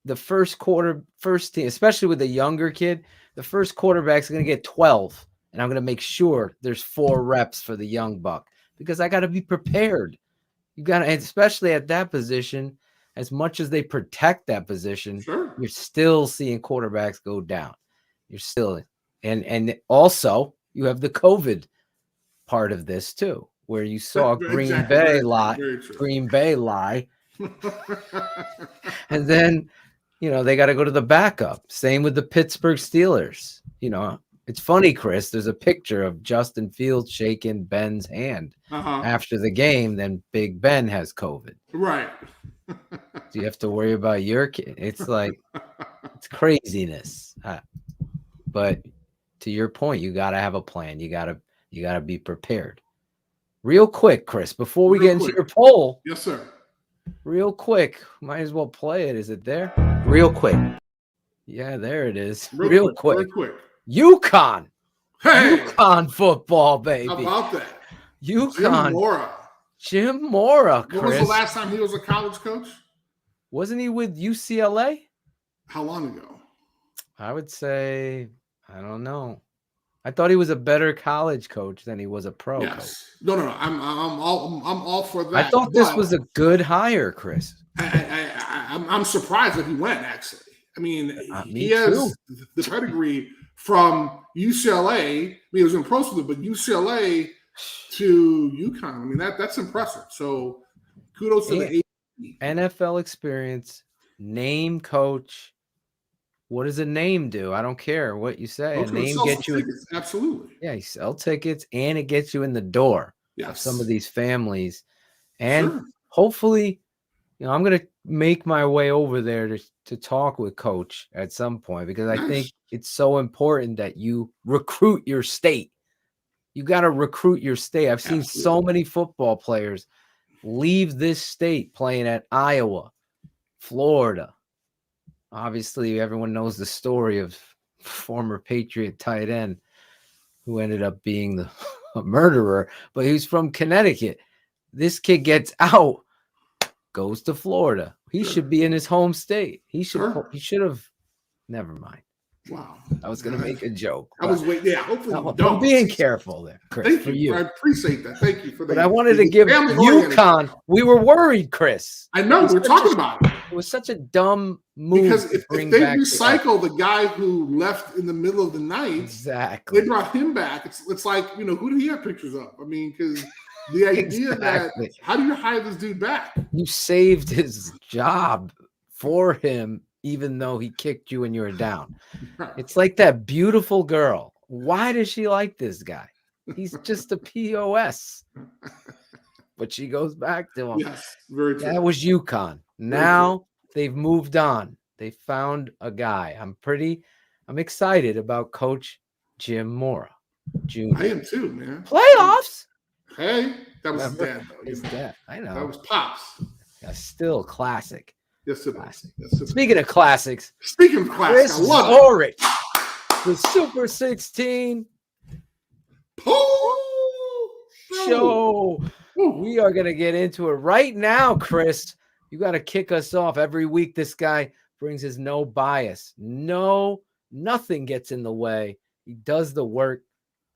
the first team, especially with a younger kid, the first quarterback's going to get 12. And I'm going to make sure there's 4 reps for the young buck because I got to be prepared. You got to, especially at that position, as much as they protect that position, you're still seeing quarterbacks go down. You're still, and also you have the COVID part of this too, where you saw Green Bay lie, and then they got to go to the backup. Same with the Pittsburgh Steelers. It's funny, Chris. There's a picture of Justin Fields shaking Ben's hand after the game. Then Big Ben has COVID. Right. Do you have to worry about your kid? It's like it's craziness. But to your point, you got to have a plan. You got to be prepared. Real quick, Chris, before we get into your poll. Yes, sir. Real quick, might as well play it. Is it there? Real quick. Yeah, there it is. Real quick. Real quick. UConn. Hey. UConn football, baby. How about that? UConn. Jim Mora, Chris. When was the last time he was a college coach? Wasn't he with UCLA? How long ago? I would say, I don't know. I thought he was a better college coach than he was a pro coach. No. I'm all for that. I thought this was a good hire, Chris. I'm surprised that he went, actually. I mean, he too. has the pedigree from UCLA. He was in pro school, but UCLA to UConn. I mean, that's impressive. So kudos to the NFL experience, name coach. What does a name do? I don't care what you say. A name gets you tickets. Absolutely. Yeah, you sell tickets and it gets you in the door of some of these families. And hopefully, I'm going to make my way over there to talk with Coach at some point, because I think it's so important that you recruit your state. You got to recruit your state. I've seen so many football players leave this state playing at Iowa, Florida. Obviously, everyone knows the story of former Patriot tight end who ended up being a murderer, but he was from Connecticut. This kid gets out, goes to Florida. He should be in his home state. He should have. Never mind. Wow. I was going to make a joke. I was waiting. Yeah, hopefully you don't. I'm being careful there, Chris. Thank you. I appreciate that. Thank you for that. But I wanted to give UConn. We were worried, Chris. I know. We're talking about it. It was such a dumb move. Because if they recycle the guy who left in the middle of the night, they brought him back. It's like, who do you have pictures of? I mean, because the idea that, how do you hire this dude back? You saved his job for him, even though he kicked you when you were down. It's like that beautiful girl. Why does she like this guy? He's just a POS. But she goes back to him. Yes, very true. That was UConn. Now they've moved on. They found a guy. I'm excited about Coach Jim Mora Jr. I am too, man. Playoffs? Hey, that was his dad, though. His dad. I know. That was Pops. That's still classic. Yes, it is. Speaking of classics. Speaking of classics, Chris Zorich, the Super 16 show. We are going to get into it right now, Chris. You got to kick us off. Every week, this guy brings his no bias. Nothing gets in the way. He does the work.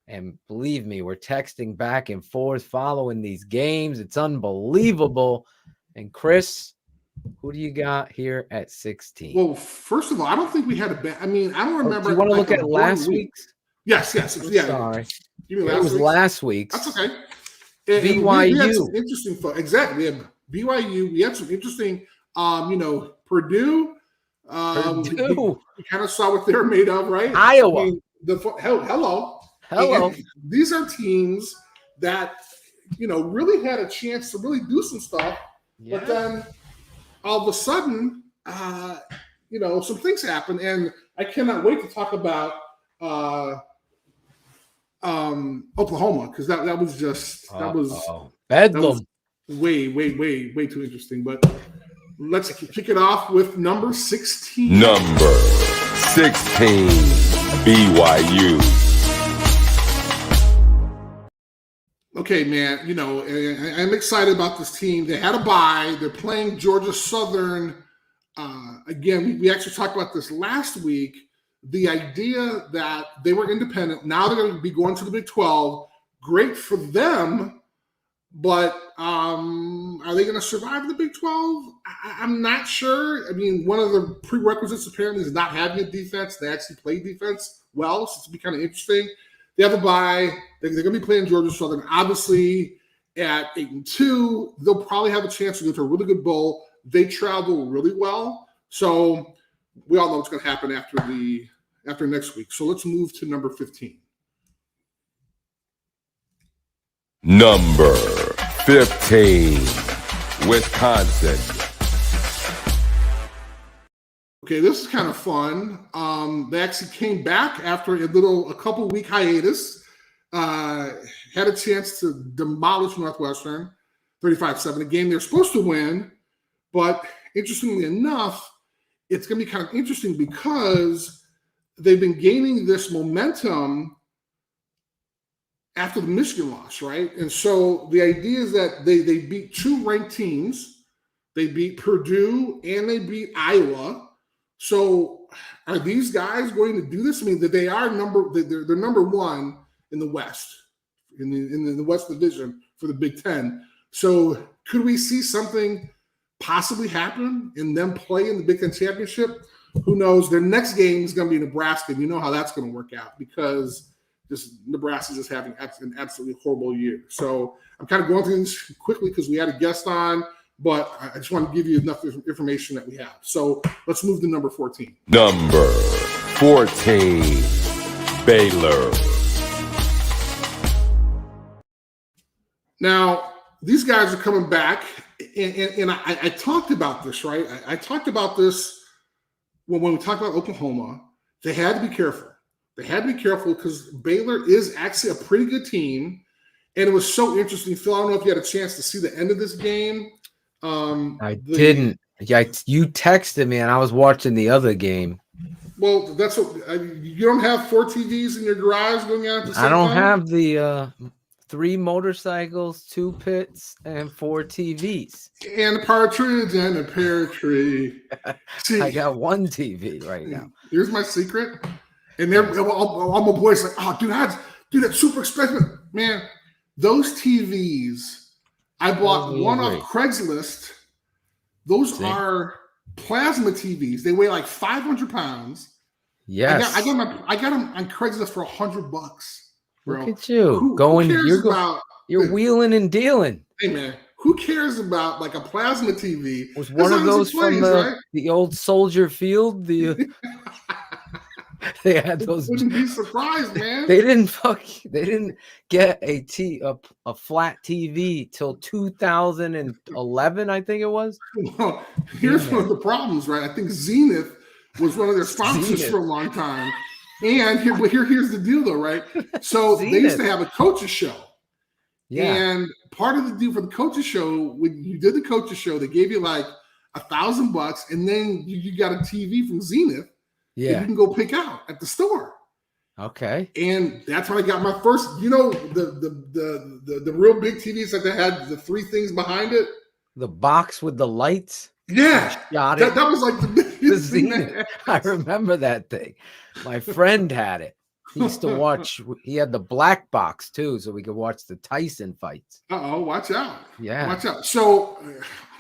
And believe me, we're texting back and forth following these games. It's unbelievable. And Chris, who do you got here at 16? Well, first of all, I don't think we had a bad. I mean, I don't remember. Do you want to look at last week's? Yes. Sorry. It was last week's. That's okay. BYU. We had some interesting exactly. We had BYU. We had some interesting, Purdue. We kind of saw what they're made of, right? Iowa. I mean, hello. And these are teams that, really had a chance to really do some stuff. Yeah. But then all of a sudden, some things happen. And I cannot wait to talk about Oklahoma, because that was just bedlam. That was way too interesting. But let's kick it off with number 16. Number 16, BYU. Okay, man, I'm excited about this team. They had a bye. They're playing Georgia Southern. Again, we actually talked about this last week. The idea that they were independent. Now they're going to be going to the Big 12. Great for them. But are they going to survive the Big 12? I'm not sure. I mean, one of the prerequisites apparently is not having a defense. They actually play defense well, so it's be kind of interesting. They have a bye. They're going to be playing Georgia Southern. Obviously, at 8-2, they'll probably have a chance to go to a really good bowl. They travel really well. So we all know what's going to happen after next week. So let's move to number 15. Number 15, Wisconsin. Okay, this is kind of fun. They actually came back after a couple week hiatus. Had a chance to demolish Northwestern 35-7, a game they're supposed to win. But interestingly enough, it's going to be kind of interesting because they've been gaining this momentum. after the Michigan loss, right? And so the idea is that they beat 2 ranked teams. They beat Purdue and they beat Iowa. So are these guys going to do this? I mean, that they are they're number 1 in the West, in the West Division for the Big Ten. So could we see something possibly happen and them play in the Big Ten championship? Who knows? Their next game is going to be Nebraska, and you know how that's going to work out because Nebraska's just having an absolutely horrible year. So I'm kind of going through this quickly because we had a guest on, but I just want to give you enough information that we have. So let's move to number 14. Number 14, Baylor. Now, these guys are coming back, and I talked about this, right? I talked about this when we talked about Oklahoma. They had to be careful. They had to be careful because Baylor is actually a pretty good team. And it was so interesting. Phil, I don't know if you had a chance to see the end of this game. I didn't. Yeah, you texted me, and I was watching the other game. Well, that's what you don't have 4 TVs in your garage going on at the same time? I don't have the 3 motorcycles, 2 pits, and 4 TVs. And a partridge and a pear tree. See, I got 1 TV right now. Here's my secret. And all my boys like, oh, dude, that's super expensive. Man, those TVs, I bought one off Craigslist. Those are plasma TVs. They weigh like 500 pounds. Yes. I got them on Craigslist for $100. Bro. Look at you you're wheeling and dealing. Hey man, who cares about like a plasma TV? Was one of those from the old Soldier Field? They had those. Wouldn't be surprised, man. They didn't get a flat TV till 2011, I think it was. Well, here's one of the problems, right? I think Zenith was one of their sponsors for a long time. And here's the deal, though, right? So they used to have a coaches show. Yeah. And part of the deal for the coaches show, when you did the coaches show, they gave you like $1,000, and then you got a TV from Zenith. Yeah, that you can go pick out at the store. Okay. And that's when I got my first. You know the real big TVs that they had the 3 things behind it. The box with the lights. Yeah, that was like the biggest thing. I remember that thing. My friend had it. He used to watch. He had the black box too, so we could watch the Tyson fights. Watch out! Yeah, watch out. So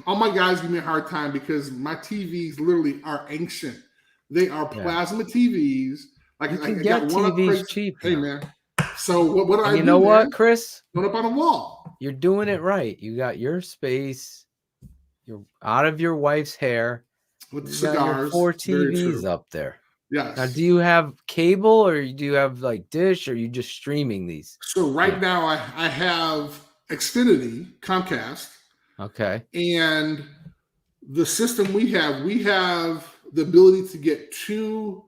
all my guys give me a hard time because my TVs literally are ancient. They are plasma TVs. Like you can get TVs cheap. Hey man. So what do I do? You know what, Chris? Going up on a wall. You're doing it right. You got your space. You're out of your wife's hair. With you got your 4 TVs up there. Yes. Now, do you have cable or do you have like dish or are you just streaming these? So right now I have Xfinity, Comcast. Okay. And the system we have the ability to get 2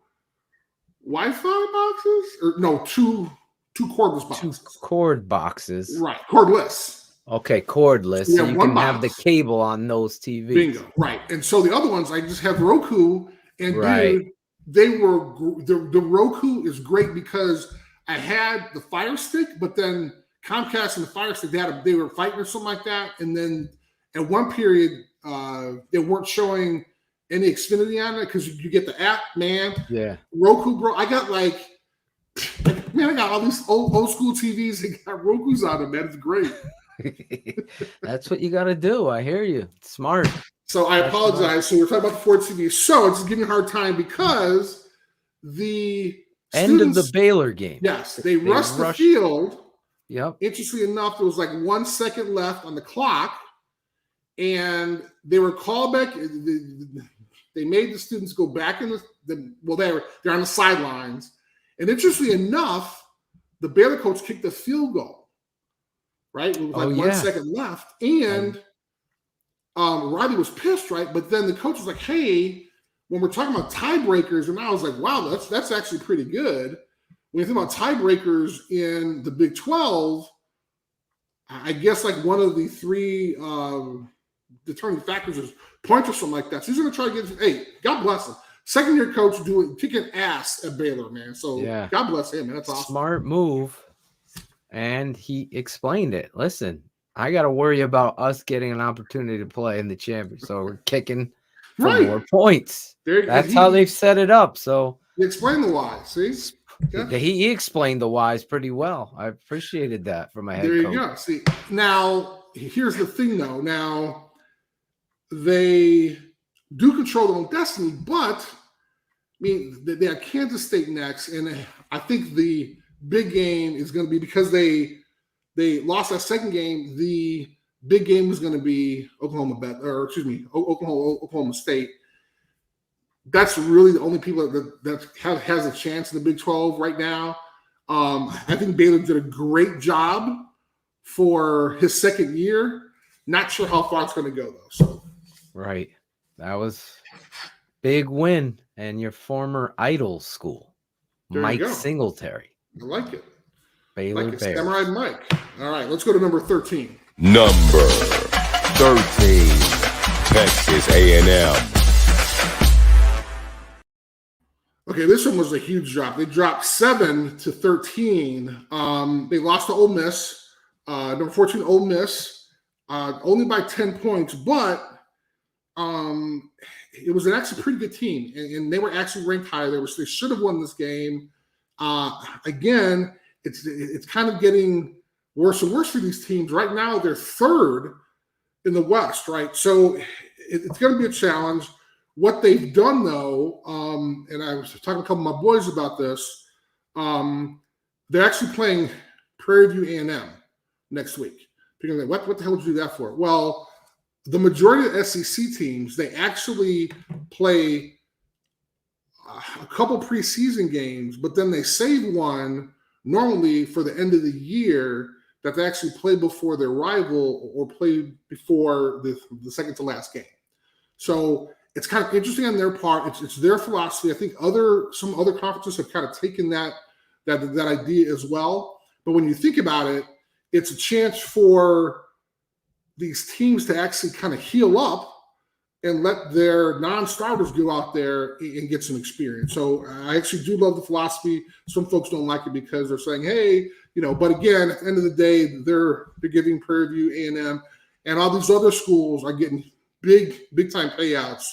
Wi-Fi boxes, or no, 2 cordless boxes. 2 cord boxes. Right, cordless. Okay, cordless. So you can have the cable on those TVs. Bingo. Right. And so the other ones, I just have Roku, and dude, the Roku is great because I had the Fire Stick, but then Comcast and the Fire Stick, they were fighting or something like that, and then at one period they weren't showing any Xfinity on it because you get the app, man. Yeah. Roku, bro. I got I got all these old school TVs that got Rokus on them, man. It's great. That's what you got to do. I hear you. It's smart. So I apologize. So we're talking about the 4 TVs. So it's giving me a hard time because the end of the Baylor game. Yes. They rushed the field. Yep. Interestingly enough, there was like 1 second left on the clock. And they were called back. They made the students go back in they're on the sidelines. And interestingly enough, the Baylor coach kicked a field goal, right? With like 1 second left. And Riley was pissed, right? But then the coach was like, hey, when we're talking about tiebreakers, and I was like, wow, that's actually pretty good. When you think about tiebreakers in the Big 12, I guess like one of the 3 determining factors is points or something like that. So he's going to try to get, hey, God bless him. Second-year coach kicking ass at Baylor, man. So God bless him, man. That's awesome. Smart move. and he explained it. Listen, I got to worry about us getting an opportunity to play in the championship, so we're kicking for Right. more points. There, That's how they've set it up. So he explained the why. See, yeah. he explained the whys pretty well. I appreciated that from my head There you coach. go. See, now here's the thing, though. Now they do control their own destiny, but I mean, they have Kansas State next, and I think the big game is going to be because they lost that second game. The big game is going to be Oklahoma State. That's really the only people that has a chance in the Big 12 right now. I think Baylor did a great job for his second year. Not sure how far it's going to go, though. So, right. That was big win. And your former idol school, Mike Singletary. I like it. Baylor like it. Bears. Samurai Mike. All right, let's go to number 13. Number 13, Texas A&M. Okay, this one was a huge drop. They dropped 7 to 13. They lost to Ole Miss. Number 14, Ole Miss, only by 10 points, but it was an actually pretty good team, and they were actually ranked higher. They should have won this game. Again, it's kind of getting worse and worse for these teams. Right now, they're third in the West, right? So it's going to be a challenge. What they've done, though, and I was talking to a couple of my boys about this, they're actually playing Prairie View A&M next week. People are like, what the hell would you do that for? Well, the majority of the SEC teams, they actually play a couple preseason games, but then they save one normally for the end of the year that they actually play before their rival or play before the second to last game. So it's kind of interesting on their part. It's their philosophy. I think some other conferences have kind of taken that idea as well. But when you think about it, it's a chance for these teams to actually kind of heal up and let their non-starters go out there and get some experience. So I actually do love the philosophy. Some folks don't like it because they're saying, hey, but again, at the end of the day, they're giving Prairie View, A&M, and all these other schools are getting big time payouts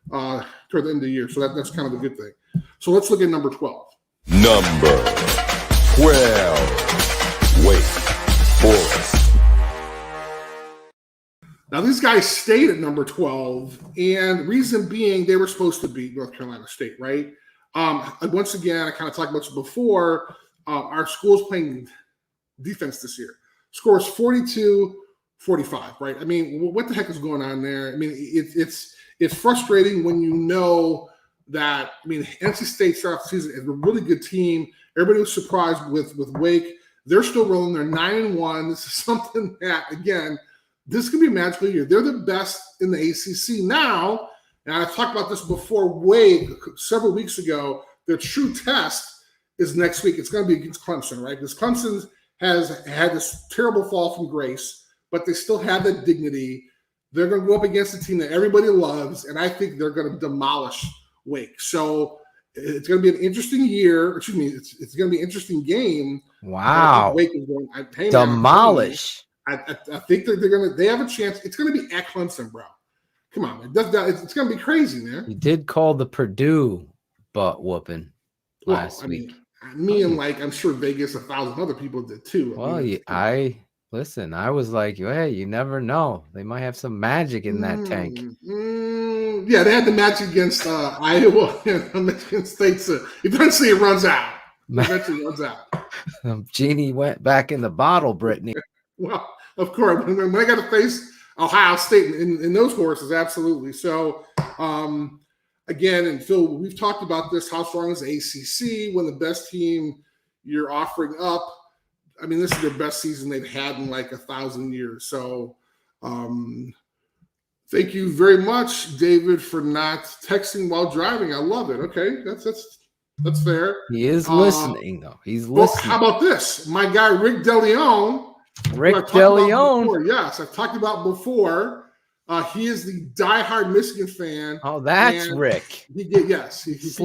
toward the end of the year. So that's kind of a good thing. So let's look at number 12. Number 12, Wake Forest. Now, these guys stayed at number 12, and reason being they were supposed to beat North Carolina State, right? Once again, I kind of talked about this before. Our school's playing defense this year. Score is 42-45, right? I mean, what the heck is going on there? I mean, it's frustrating when you know that. I mean, NC State started off the season as a really good team. Everybody was surprised with Wake. They're still rolling. They're 9-1. This is something that, again, this could be a magical year. They're the best in the ACC now. And I've talked about this before Wake several weeks ago. Their true test is next week. It's going to be against Clemson, right? Because Clemson has had this terrible fall from grace, but they still have that dignity. They're going to go up against a team that everybody loves, and I think they're going to demolish Wake. So it's going to be an interesting year. Excuse me, it's going to be an interesting game. Wow. Wake is going to demolish. I think they have a chance. It's going to be at Clemson, bro. Come on, man. It's going to be crazy, man. You did call the Purdue butt whooping last week. And I'm sure Vegas, 1,000 other people did too. I was like, hey, you never know. They might have some magic in that tank. Yeah, they had the match against Iowa and Michigan State. So eventually it runs out. Genie went back in the bottle, Brittany. Well, of course, when I got to face Ohio State in those horses, absolutely. So, again, and Phil, we've talked about this. How strong is the ACC when the best team you're offering up? I mean, this is their best season they've had in like 1,000 years. So, thank you very much, David, for not texting while driving. I love it. Okay, that's fair. He is listening, though. He's listening. How about this? My guy Rick DeLeon. Rick DeLeon. Yes, I've talked about before. He is the diehard Michigan fan. Oh, that's Rick. He gave us this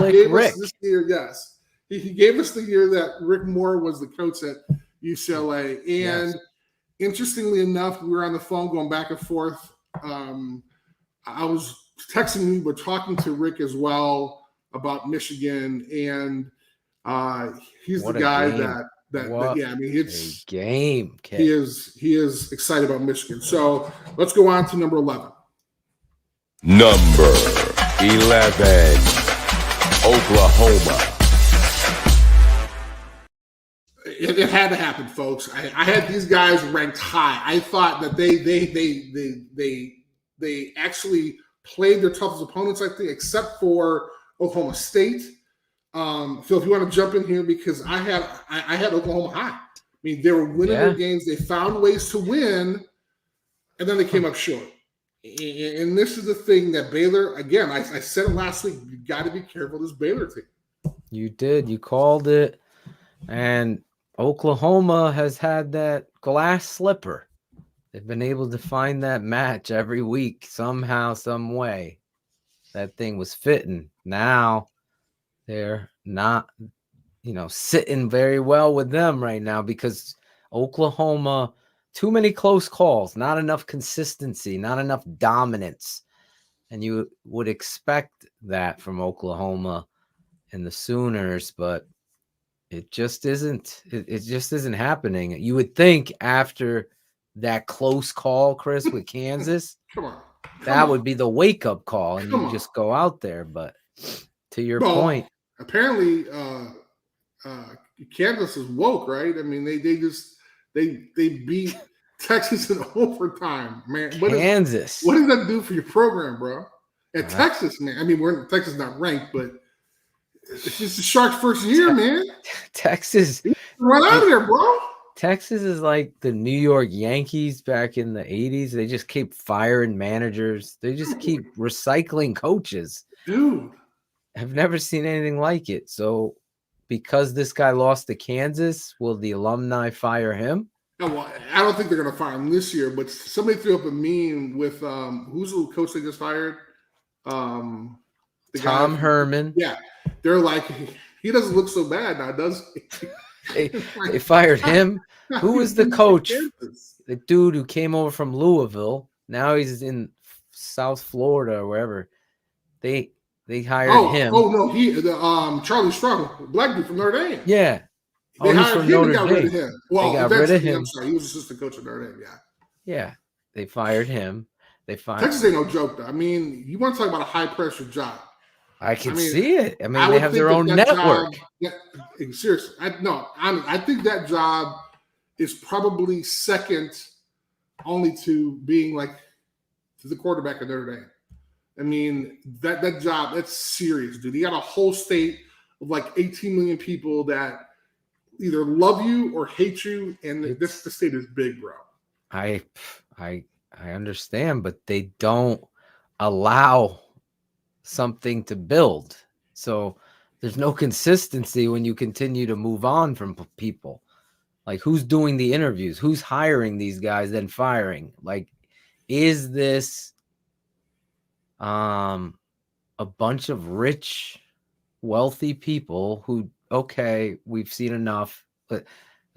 year. Yes, he gave us the year that Rick Moore was the coach at UCLA. And interestingly enough, we were on the phone going back and forth. I was texting you, but talking to Rick as well about Michigan, and he's What the a guy game. that yeah, I mean, it's a game. he is excited about Michigan. So let's go on to number 11. Number 11, Oklahoma. It had to happen, folks. I had these guys ranked high. I thought that they actually played their toughest opponents, I think, except for Oklahoma State. Phil, if you want to jump in here, because I had Oklahoma high. I mean, they were winning their games. They found ways to win, and then they came up short. And this is the thing that Baylor, again, I said it last week, you got to be careful of this Baylor team. You did. You called it. And Oklahoma has had that glass slipper. They've been able to find that match every week, somehow, some way. That thing was fitting. Now they're not, sitting very well with them right now because Oklahoma, too many close calls, not enough consistency, not enough dominance. And you would expect that from Oklahoma and the Sooners, but it just isn't. It just isn't happening. You would think after that close call, Chris, with Kansas, that would be the wake-up call, and you just go out there. But to your point, apparently Kansas is woke, right? I mean, they beat Texas in overtime, man. What does that do for your program, bro? And Texas, man. I mean, Texas not ranked, but it's just the Sharks' first year, man. Texas, run out of there, bro. Texas is like the New York Yankees back in the 80s. They just keep firing managers. They just keep recycling coaches. Dude, I've never seen anything like it. So because this guy lost to Kansas, will the alumni fire him? No, well, I don't think they're going to fire him this year, but somebody threw up a meme with who's the coach they just fired? Tom Herman. Yeah. They're like, he doesn't look so bad now, does he? They fired him. Who was the coach? The dude who came over from Louisville. Now he's in South Florida or wherever. They hired him. Oh no, Charlie Strong, black dude from Notre Dame. Yeah. They hired him and got rid of him. Well, they got rid of him. I'm sorry, he was assistant coach at Notre Dame. Yeah. They fired him. Texas ain't no joke, though. I mean, you want to talk about a high pressure job? I can see it. I mean, they have their own network. Seriously, I think that job is probably second only to being like to the quarterback at Notre Dame. I mean, that job, that's serious, dude. You got a whole state of like 18 million people that either love you or hate you, and the state is big, bro. I understand, but they don't allow something to build. So there's no consistency when you continue to move on from people. Like, who's doing the interviews? Who's hiring these guys, then firing? Like, is this a bunch of rich, wealthy people who, okay, we've seen enough, but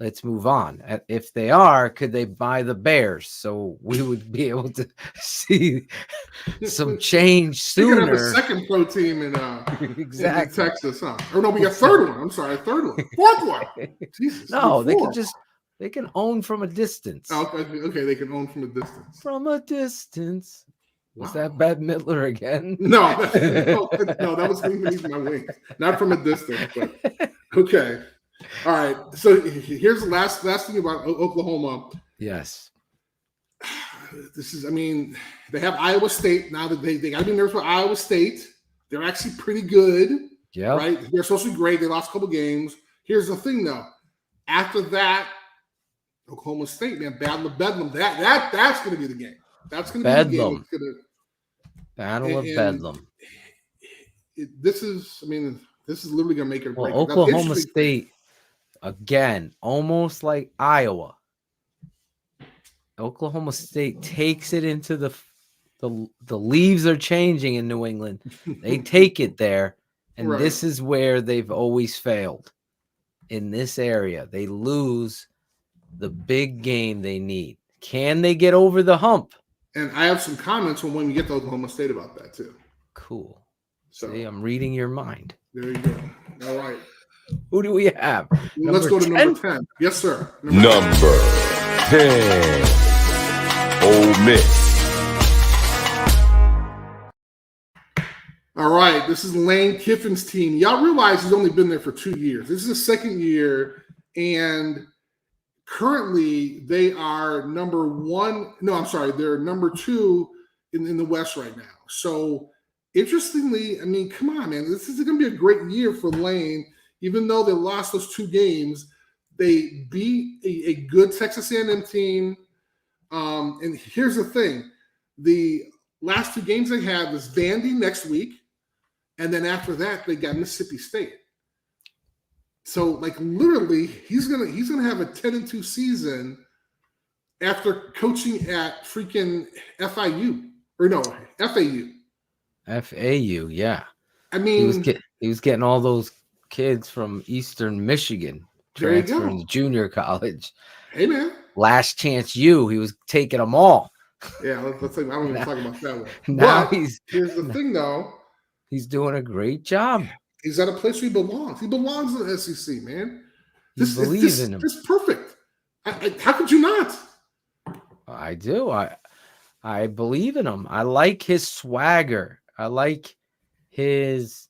let's move on. If they are, could they buy the Bears so we would be able to see some change sooner? We could have a second pro team in exactly. in Texas, huh? Or no, we got third one. I'm sorry, third one, fourth one. Jesus, no, they can own from a distance. Okay, they can own from a distance. From a distance. Was that Bette Midler again? No, that was Beneath My Wings. Not from a distance, but okay. All right. So here's the last thing about Oklahoma. Yes. They have Iowa State now. That they got to be nervous about Iowa State. They're actually pretty good. Yeah. Right. They're supposed to be great. They lost a couple games. Here's the thing, though. After that, Oklahoma State, man, Battle of Bedlam. That's going to be the game. That's going to be the game. Battle of Bedlam. This is literally going to make it. Well, Oklahoma State, again, almost like Iowa. Oklahoma State takes it into the leaves are changing in New England. They take it there, and This is where they've always failed. In this area, they lose the big game they need. Can they get over the hump? And I have some comments on when we get to Oklahoma State about that too. Cool. So See, I'm reading your mind. there you go. All right. Who do we have? Let's go to number 10. Yes, sir. Number 10. Ole Miss. All right. This is Lane Kiffin's team. Y'all realize he's only been there for 2 years. This is his second year, and currently they are number one. No, I'm sorry. They're number 2 in the West right now. So interestingly, I mean, come on, man. This is going to be a great year for Lane. Even though they lost those 2 games, they beat a good Texas A&M team. And here's the thing. The last 2 games they have is Vandy next week. And then after that, they got Mississippi State. So, like, literally, he's gonna have a 10-2 season after coaching at freaking FIU. Or no, FAU. FAU, yeah. I mean, he was getting all those kids from Eastern Michigan transferring to junior college. Hey, man. Last Chance U, he was taking them all. Yeah, let's think. I don't even talk about that one. Now but here's the thing, though. He's doing a great job. He's at a place where he belongs. He belongs in the SEC, man. You believe in him. This is perfect. How could you not? I do. I believe in him. I like his swagger. I like his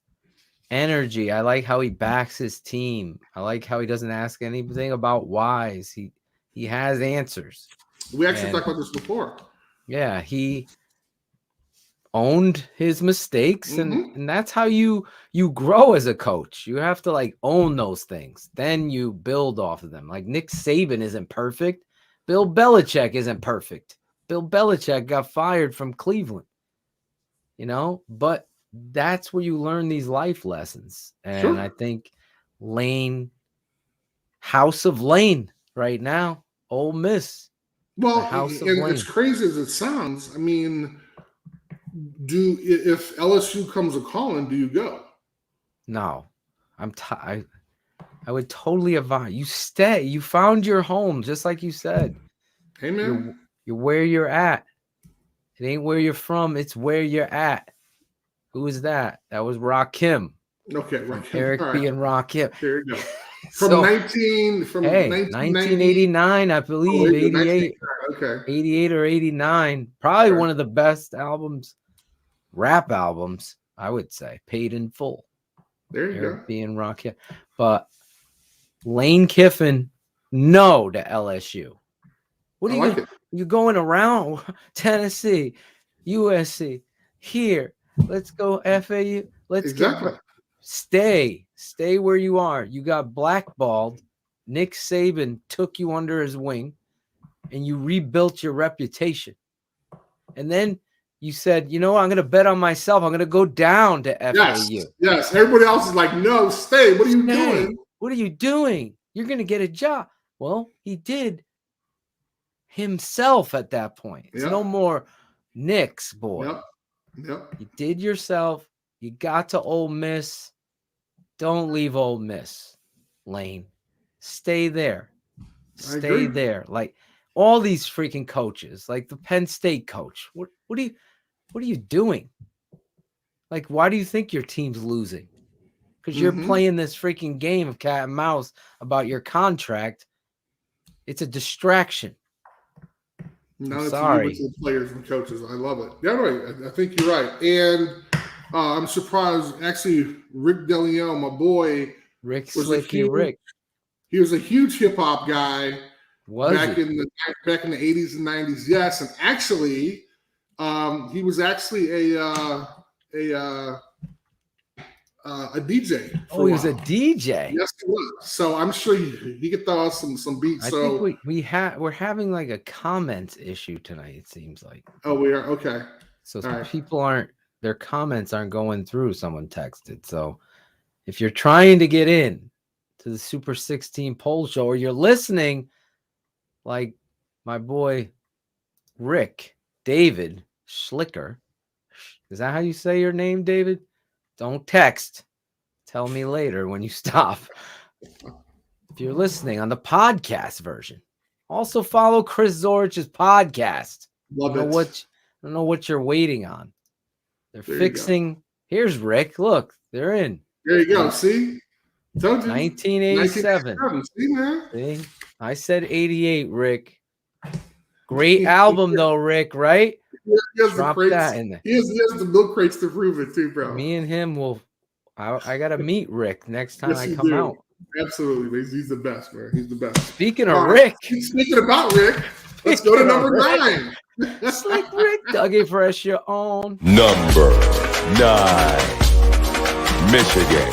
energy. I like how he backs his team. I like how he doesn't ask anything about whys. He has answers. We actually talked about this before. Yeah, he owned his mistakes, and that's how you grow as a coach. You have to like own those things. Then you build off of them. Like Nick Saban isn't perfect. Bill Belichick isn't perfect. Bill Belichick got fired from Cleveland. You know, but that's where you learn these life lessons. And Sure. I think Lane, House of Lane right now, Ole Miss. Well, House of and Lane. as crazy as it sounds, I mean, if LSU comes a calling, do you go? No, I would totally advise you stay. You found your home, just like you said. Hey, man. You're where you're at. It ain't where you're from. It's where you're at. Who is that? That was Rakim. Okay, right. Eric All B. and Rakim. There you go. So, 1989, 1989, I believe, 88. Okay. 88 or 89. Probably Sure. one of the best albums, rap albums, I would say. Paid in Full. There you Eric go. B. and Rakim. But Lane Kiffin, no to LSU. What are I you like it. You're going around Tennessee, USC, here. Let's go FAU. Let's Exactly. stay where you are. You got blackballed. Nick Saban took you under his wing and you rebuilt your reputation. And then you said, you know what? I'm going to bet on myself. I'm going to go down to FAU. Yes. Everybody else is like, no, stay. What are you Stay. doing? What are you doing? You're going to get a job. Well, he did himself at that point. It's Yep. no more Nick's boy. Yep. You did yourself. You got to Ole Miss. Don't leave Ole Miss, Lane. Stay there. I Stay agree. there. Like all these freaking coaches, like the Penn State coach. What are you doing? Like, why do you think your team's losing? Because you're playing this freaking game of cat and mouse about your contract. It's a distraction. Now I'm that's sorry. to the players and coaches. I love it. Yeah, right. I think you're right. And I'm surprised. Actually, Rick DeLeon, my boy, Rick was Slicky Rick. He was a huge hip hop guy back He? in the 80s and 90s. Yes, and actually, he was actually a DJ. Oh, he was a DJ. Yes, he was. So I'm sure he could throw us some beats. I think we're having like a comments issue tonight. It seems like. Oh, we are okay. So All right. people their comments aren't going through. Someone texted. So if you're trying to get in to the Super 16 poll show, or you're listening, like my boy David Schlicker, is that how you say your name, David? Don't text. Tell me later when you stop. If you're listening on the podcast version, Also follow Chris Zorich's podcast. Love I don't know it. I don't know what you're waiting on. They're There you fixing. Here's Rick. Look, they're in. There you go. See? Told you. 1987. 1987. See, man? See? I said 88, Rick. Great album though, Rick, right? He has the Drop crates. that in there. He has the milk crates to prove it too, bro. Me and him will I gotta meet Rick next time Yes, I you come do. out. Absolutely. He's the best, man. He's the best. Speaking of All right. Rick, Speaking about Rick, let's go to Speaking of number Rick. 9. Slick Rick, Dougie Fresh, you're on. Number 9, Michigan.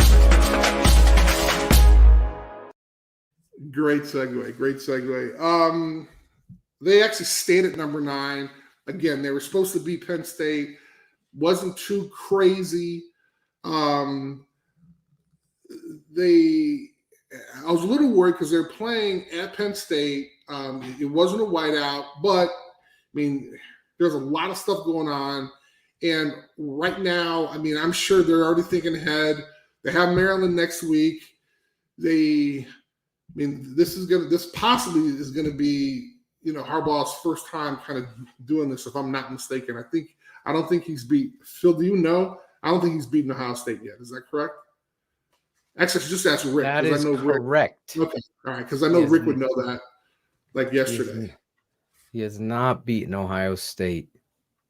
Great segue. Great segue. They actually stayed at number 9. Again, they were supposed to beat Penn State. Wasn't too crazy. I was a little worried because they're playing at Penn State. It wasn't a whiteout, but I mean, there's a lot of stuff going on. And right now, I mean, I'm sure they're already thinking ahead. They have Maryland next week. This possibly is going to be, Harbaugh's first time kind of doing this, if I'm not mistaken. I don't think he's beat Phil. Do you know? I don't think he's beaten Ohio State yet. Is that correct? Actually, just ask Rick. That 'cause is I know correct. Rick. Okay, all right, because I know Rick would know that like yesterday. He has not beaten Ohio State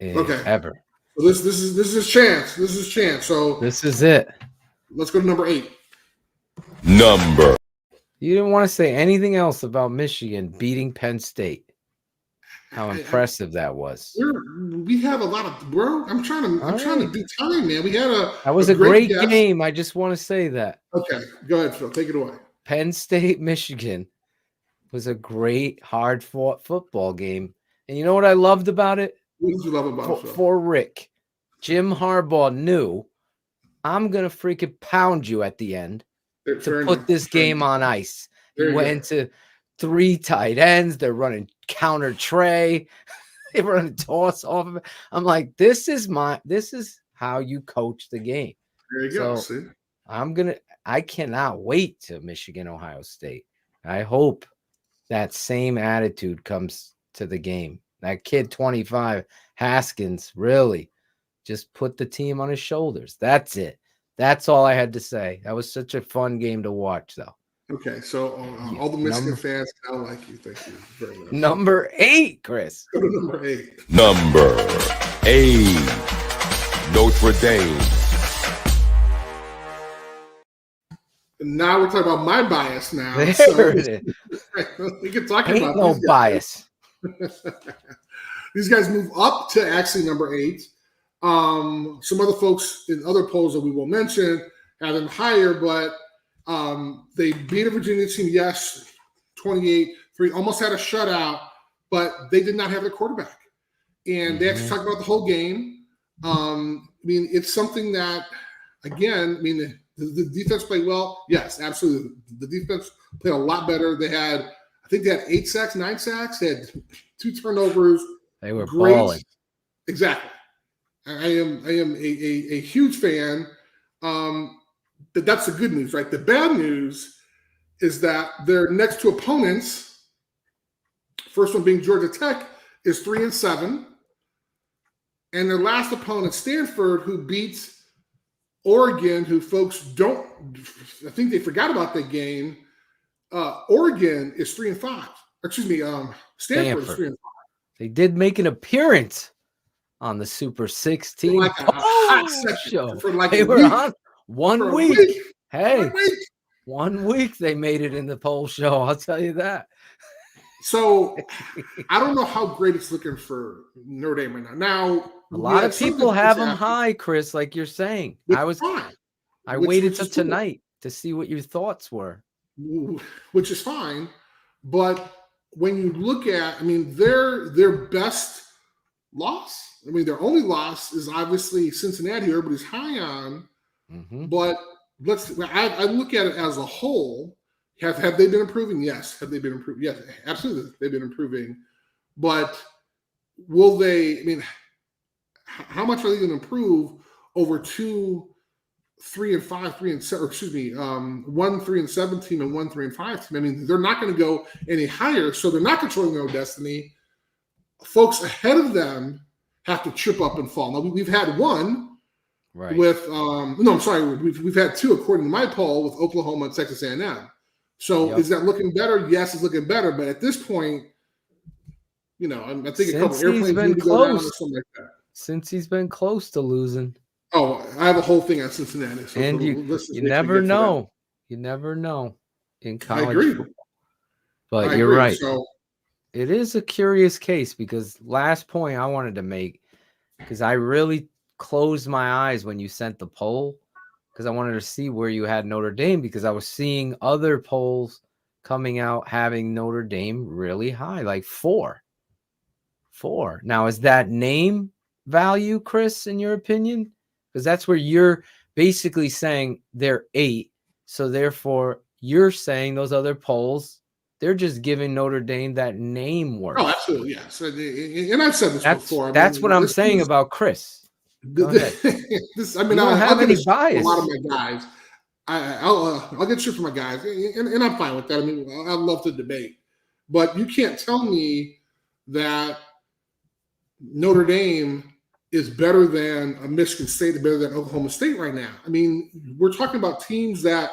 Okay. ever. So this is his chance. This is his chance. So This is it. let's go to number 8. Number. You didn't want to say anything else about Michigan beating Penn State. How impressive that was. We have a lot of bro. I'm trying to do time, man. We had That was a great guest. game. I just want to say that. Okay, go ahead, Phil. Take it away. Penn State, Michigan was a great, hard-fought football game. And you know what I loved about it? What did you love about it, Phil? For Rick, Jim Harbaugh knew, I'm going to freaking pound you at the end to put this game on ice. He went to 3 tight ends. They're running counter tray. They run a toss off of it. I'm like, this is how you coach the game. There you go. See? I cannot wait to Michigan, Ohio State. I hope that same attitude comes to the game. That kid 25, Haskins, really just put the team on his shoulders. That's it. That's all I had to say. That was such a fun game to watch, though. Okay, so all the Michigan fans now like you. Thank you very much. Number 8, Chris. Go to number 8. Number 8, Notre Dame. Now we're talking about my bias now. There So it is. we can talk Ain't about no these guys. bias. These guys move up to actually number 8. Some other folks in other polls that we will mention have them higher, but they beat a Virginia team, yes, 28-3, almost had a shutout, but they did not have their quarterback. And they actually talked about the whole game. It's something that, again, the defense played well. Yes, absolutely. The defense played a lot better. I think they had 8 sacks, 9 sacks. They had 2 turnovers. They were balling. Exactly. I am a huge fan. That's the good news, right? The bad news is that their next 2 opponents, first one being Georgia Tech, is 3-7. And their last opponent, Stanford, who beats Oregon, who folks I think they forgot about that game. Oregon is 3-5. Excuse me, Stanford is 3-5. They did make an appearance on the Super 16 Like a hot second show. for like They a were week. on 1 For a week. week. Hey, 1 week. 1 week they made it in the poll show. I'll tell you that. So I don't know how great it's looking for Notre Dame right now. Now A lot of people have them high, Chris, like you're saying. I waited till tonight to see what your thoughts were. Which is fine. But when you look at, their best loss, their only loss is obviously Cincinnati, who everybody's high on. But I look at it as a whole. Have they been improving? Yes. Have they been improving? Yes, absolutely. They've been improving. But will they, how much are they going to improve over 2 3-5, 3-7, or excuse me, 1-3-7 team and 1-3-5 team. I mean, they're not going to go any higher, so they're not controlling their own destiny. Folks ahead of them have to trip up and fall. Now we've had one with we've had two according to my poll with Oklahoma and Texas A&M. So is that looking better? Yes, it's looking better. But at this point, I think a couple airplanes need to go down or something like that. Since he's been close to losing. Oh, I have a whole thing on Cincinnati. So and you never know. You never know in college. I agree. Football. But you're right. So, it is a curious case because last point I wanted to make, because I really closed my eyes when you sent the poll, because I wanted to see where you had Notre Dame, because I was seeing other polls coming out having Notre Dame really high, like 4. Now, is that name value, Chris, in your opinion? Because that's where you're basically saying they're 8. So therefore, you're saying those other polls, they're just giving Notre Dame that name worth. Oh, absolutely, yes. And I've said this before. That's what I'm saying about Chris. Go ahead. I don't have any bias. A lot of my guys. I'll get shit from my guys, and I'm fine with that. I mean, I love to debate, but you can't tell me that Notre Dame is better than a Michigan State, better than Oklahoma State right now. I mean, we're talking about teams that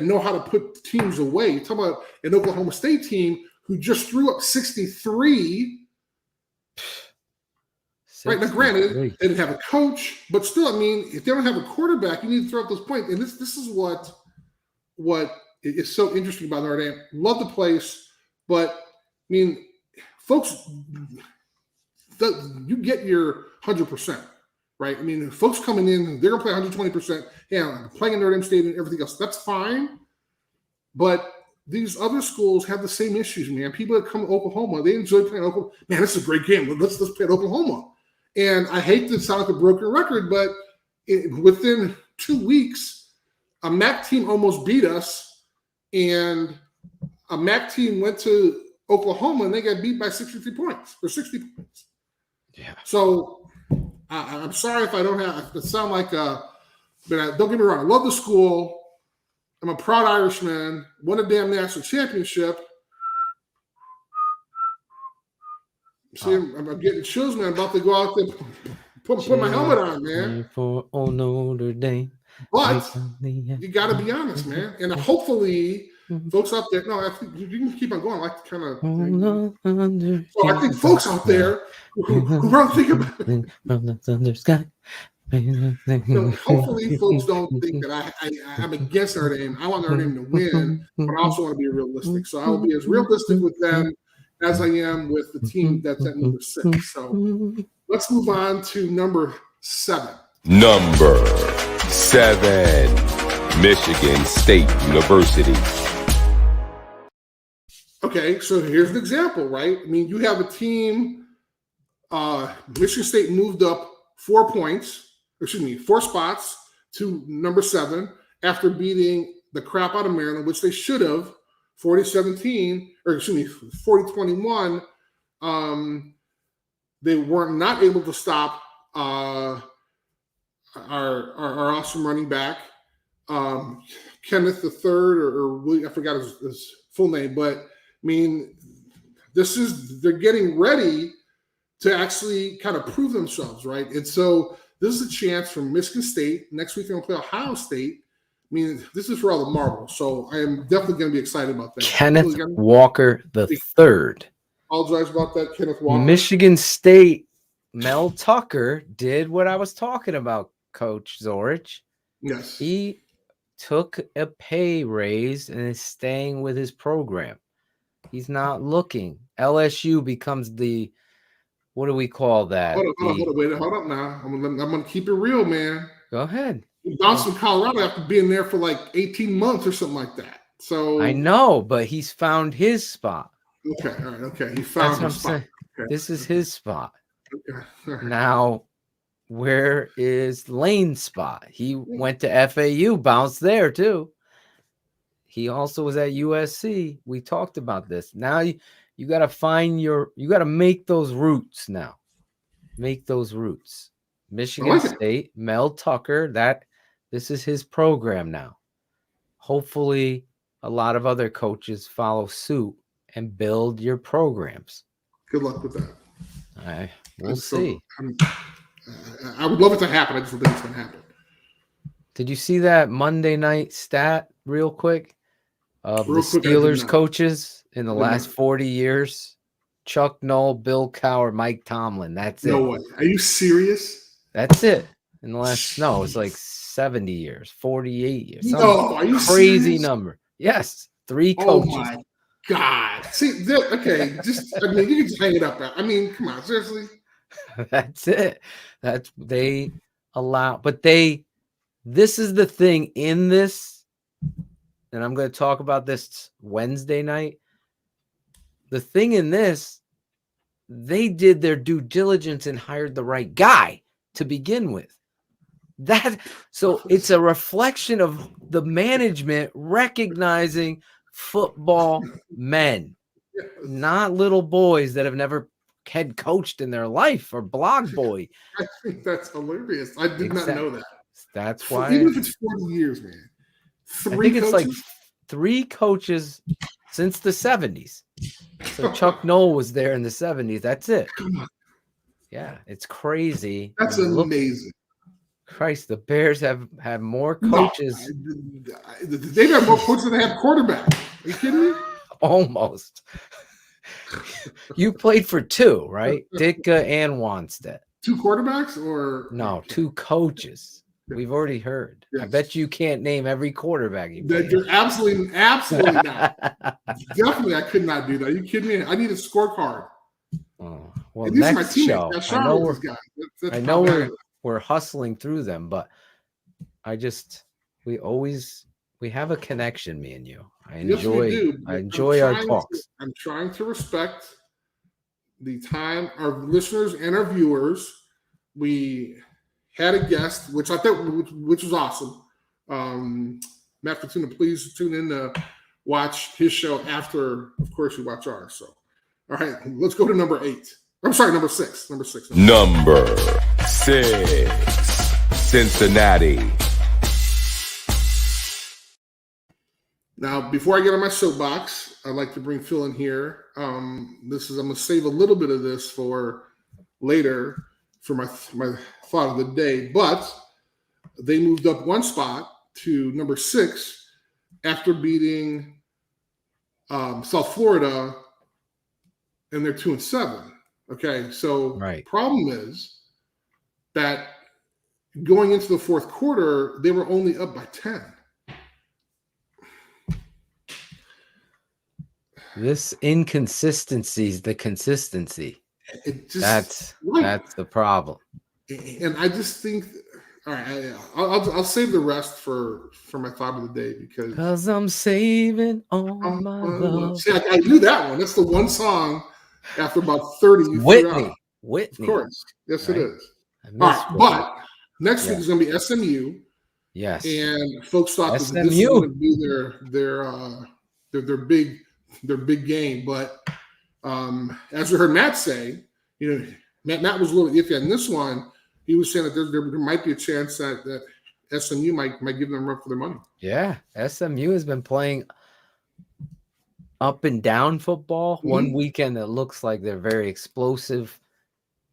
know how to put teams away. You're talking about an Oklahoma State team who just threw up 63. Right now, granted, they didn't have a coach, but still, I mean, if they don't have a quarterback, you need to throw up those points. And this is what is so interesting about Notre Dame. Love the place, but I mean, folks, you get your 100%, right? I mean, folks coming in, they're gonna play 120%. Yeah, playing in Notre Dame Stadium and everything else, that's fine. But these other schools have the same issues, man. People that come to Oklahoma, they enjoy playing Oklahoma. Man, this is a great game. Let's play at Oklahoma. And I hate to sound like a broken record, but within 2 weeks, a MAC team almost beat us, and a MAC team went to Oklahoma and they got beat by 63 points or 60 points. Yeah. So I'm sorry if I don't have to sound like but don't get me wrong. I love the school. I'm a proud Irishman. Won a damn national championship. See, I'm getting chills, man. I'm about to go out there, put my helmet on, man. For Notre Dame. But you got to be honest, man. And hopefully, folks out there, no, I think you can keep on going. I like to kind of. So I think folks out there who don't think about it. From the thunder sky. Hopefully, folks don't think that I'm against Notre Dame. I want Notre Dame to win, but I also want to be realistic. So I will be as realistic with them as I am with the team that's at number 6. So let's move on to number 7. Number 7, Michigan State University. Okay, so here's an example, right? I mean, you have a team, Michigan State moved up 4 spots to number 7 after beating the crap out of Maryland, which they should have, 40-17, or excuse me, 40-21. They were not able to stop our awesome running back, Kenneth III, or William, I forgot his full name, but I mean, they're getting ready to actually kind of prove themselves, right? And so this is a chance for Michigan State. Next week they're going to play Ohio State. I mean, this is for all the marbles. So I am definitely going to be excited about that. Kenneth Walker III. Apologize about that, Kenneth Walker. Michigan State, Mel Tucker did what I was talking about, Coach Zorich. Yes. He took a pay raise and is staying with his program. He's not looking. LSU becomes the, what do we call that? Hold up now. I'm going to keep it real, man. Go ahead. He bounced from Colorado after being there for like 18 months or something like that. So I know, but he's found his spot. Okay, all right, okay. He found his spot. Okay. This is his spot. Okay. Right. Now, where is Lane's spot? He went to FAU, bounced there too. He also was at USC. We talked about this. Now you got to you got to make those roots now. Make those roots. Michigan State, Mel Tucker, This is his program now. Hopefully, a lot of other coaches follow suit and build your programs. Good luck with that. We'll see. I would love it to happen. I just don't think it's going to happen. Did you see that Monday night stat real quick of the Steelers coaches in the last 40 years? Chuck Noll, Bill Cowher, Mike Tomlin. That's it. No way. Are you serious? That's it. In the last, no, it's like 70 years, 48 years. No, are you crazy serious? Number. Yes. 3 coaches. Oh my God. See, okay, just, I mean, you can just hang it up. I mean, come on, seriously. That's it. That's, they allow, but this is the thing in this, and I'm going to talk about this Wednesday night. The thing in this, they did their due diligence and hired the right guy to begin with. So it's a reflection of the management recognizing football men, not little boys that have never head coached in their life or blog boy. I think that's hilarious. I did not know that. That's why. Even if it's 40 years, man. I think it's like 3 coaches since the 70s. So Chuck Noll was there in the 70s. That's it. Yeah, it's crazy. That's amazing. Christ, the Bears have had more coaches. No, they've had more coaches than they have quarterbacks. Are you kidding me? Almost. You played for 2, right? Ditka and Wanstead. 2 quarterbacks or? No, 2 coaches. We've already heard. Yes. I bet you can't name every quarterback. You're absolutely not. Definitely, I could not do that. Are you kidding me? I need a scorecard. Oh, well, next show. I know we're hustling through them, but we have a connection, me and you. I enjoy our talks. I'm trying to respect the time, our listeners and our viewers. We had a guest, which I thought which was awesome. Matt Fortuna, please tune in to watch his show after, of course, you watch ours. So, all right, let's go to number 8. I'm sorry, number 6. Number 6. Number 6, Cincinnati. Now, before I get on my soapbox, I'd like to bring Phil in here. I'm going to save a little bit of this for later for my thought of the day, but they moved up 1 spot to number 6 after beating South Florida, and they're 2-7. Okay, so Problem is that going into the 4th quarter, they were only up by 10. This inconsistency is the consistency. That's the problem. And I just think, all right, I'll save the rest for my thought of the day because I'm saving all my love. See, I knew that one. That's the one song after about 30. Whitney, of course, yes, right? It is. All right, but next week is going to be SMU. Yes, and folks thought that this was going to be their big game, but as we heard Matt say, Matt was a little iffy on this one. He was saying that there might be a chance that SMU might give them a run for their money. Yeah, SMU has been playing up and down football. Mm-hmm. One weekend it looks like they're very explosive.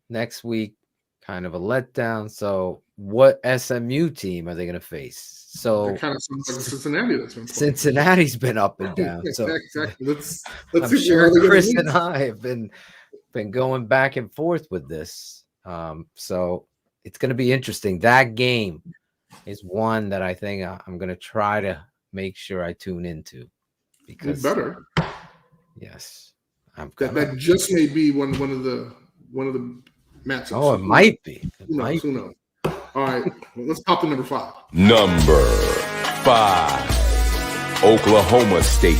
Next week, kind of a letdown. So, what SMU team are they going to face? So, they're kind of like Cincinnati. That's been Cincinnati's been up and down. So, exactly. Let's I'm sure Chris and I have been going back and forth with this. So it's going to be interesting. That game is one that I think I'm going to try to make sure I tune into because better. Yes, that just may be one of the matchups. Oh, it might be. Who knows? All right, let's pop to number 5. Number 5, Oklahoma State.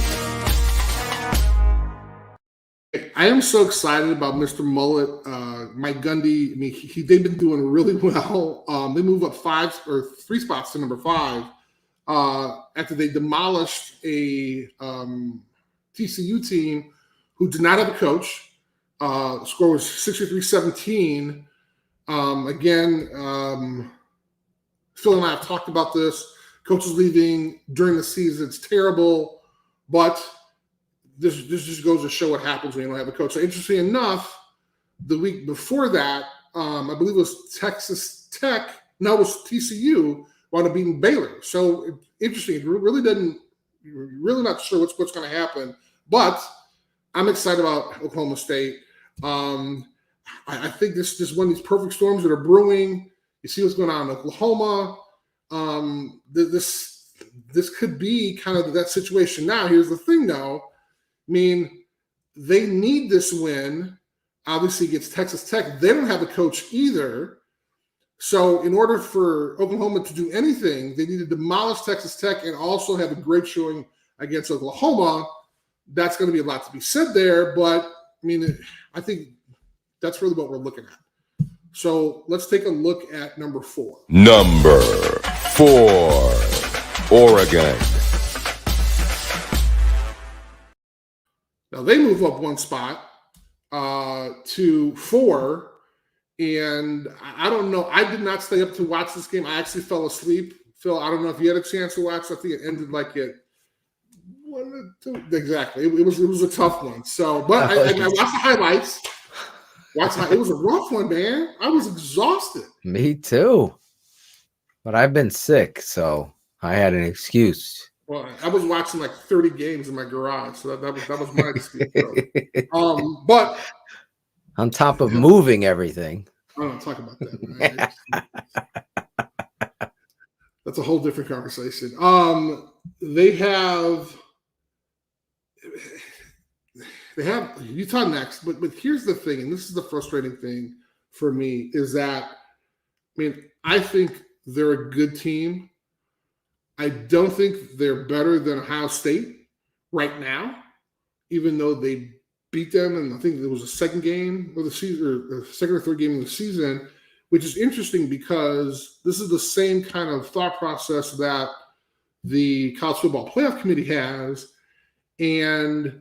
I am so excited about Mr. Mullet, Mike Gundy. I mean, they've been doing really well. They move up 3 spots to number 5 after they demolished a TCU team who did not have a coach. Score was 63-17. Again, Phil and I have talked about this. Coaches leaving during the season, it's terrible, but this just goes to show what happens when you don't have a coach. So interesting enough, the week before that, I believe it was Texas Tech. No, it was TCU wound up beating Baylor. So interesting. It really doesn't. You're really not sure what's going to happen, but I'm excited about Oklahoma State. I think this is one of these perfect storms that are brewing. You see what's going on in Oklahoma. This could be kind of that situation. Now, here's the thing, though. I mean, they need this win, obviously, against Texas Tech. They don't have a coach either. So in order for Oklahoma to do anything, they need to demolish Texas Tech and also have a great showing against Oklahoma. That's going to be a lot to be said there. But, I mean, I think that's really what we're looking at. So let's take a look at number 4. Number 4, Oregon. Now they move up one spot to 4. And I don't know. I did not stay up to watch this game. I actually fell asleep. Phil, I don't know if you had a chance to watch. I think it ended like at 1 or 2. Exactly. It was a tough one. So, but I watched the highlights. It was a rough one, man. I was exhausted. Me too. But I've been sick, so I had an excuse. Well, I was watching like 30 games in my garage, so that was my excuse. But on top of moving everything. I don't talk about that. That's a whole different conversation. They have Utah next, but here's the thing, and this is the frustrating thing for me, is that, I mean, I think they're a good team. I don't think they're better than Ohio State right now, even though they beat them, and I think it was the second game of the season, or the second or third game of the season, which is interesting because this is the same kind of thought process that the College Football Playoff Committee has, and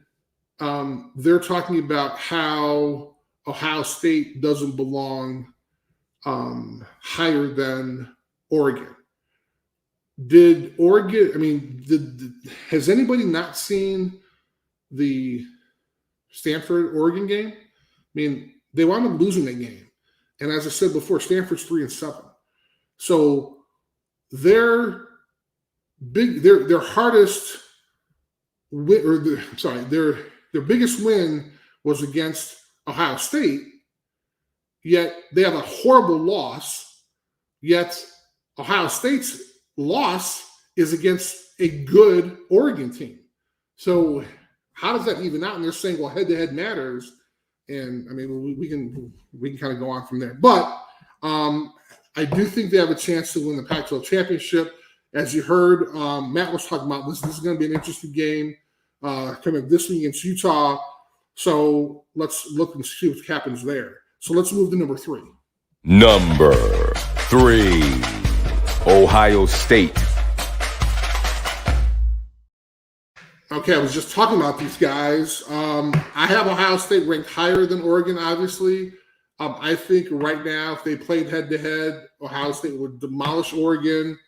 they're talking about how Ohio State doesn't belong higher than Oregon. Did Oregon? I mean, has anybody not seen the Stanford-Oregon game? I mean, they wound up losing that game. And as I said before, Stanford's 3-7. So their hardest win, or their biggest win was against Ohio State, yet they have a horrible loss, yet Ohio State's loss is against a good Oregon team. So how does that even out? And they're saying, well, head-to-head matters. And, I mean, we can kind of go on from there. But I do think they have a chance to win the Pac-12 championship. As you heard, Matt was talking about this. This is going to be an interesting game coming up this week against Utah. So let's look and see what happens there. So let's move to number 3. Number 3, Ohio State. Okay, I was just talking about these guys. I have Ohio State ranked higher than Oregon, obviously. I think right now, if they played head-to-head, Ohio State would demolish Oregon.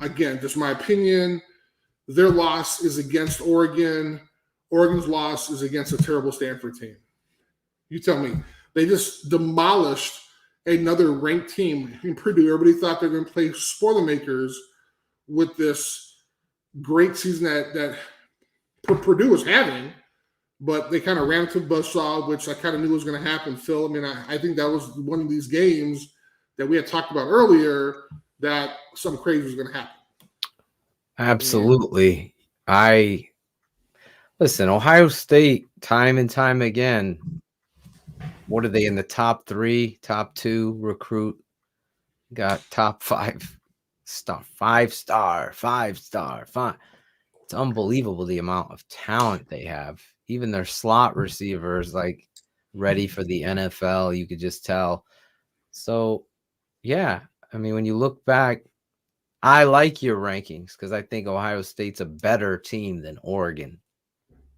Again, just my opinion. Their loss is against Oregon. Oregon's loss is against a terrible Stanford team. You tell me. They just demolished another ranked team in Purdue. Everybody thought they were going to play Spoilermakers with this great season that Purdue was having, but they kind of ran into the buzzsaw, which I kind of knew was going to happen, Phil. I mean, I think that was one of these games that we had talked about earlier that something crazy was going to happen. Absolutely. Listen, Ohio State, time and time again, what are they in the top 3, top 2 recruit? Got top 5 star, 5-star. It's unbelievable the amount of talent they have. Even their slot receivers, like, ready for the NFL, you could just tell. So, yeah, I mean, when you look back, I like your rankings because I think Ohio State's a better team than Oregon.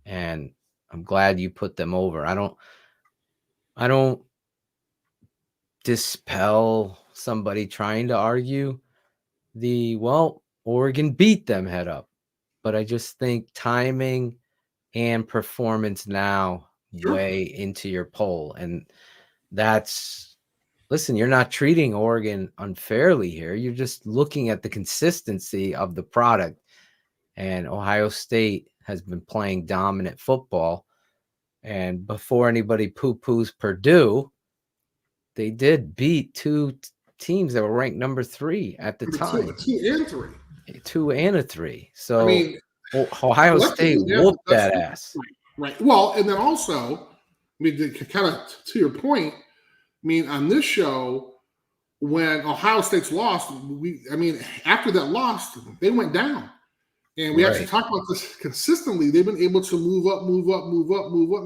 And I'm glad you put them over. I don't dispel somebody trying to argue, Oregon beat them head up, but I just think timing and performance now weigh into your poll. And listen, you're not treating Oregon unfairly here. You're just looking at the consistency of the product. And Ohio State has been playing dominant football. And before anybody poo-poos Purdue, they did beat two teams that were ranked number 3 at the time. 2 and 3. 2 and a 3. So I mean, Ohio State whooped that ass. Right. Well, and then also, I mean, kind of to your point, I mean, on this show, when Ohio State's lost, after that loss, they went down. And we actually talked about this consistently. They've been able to move up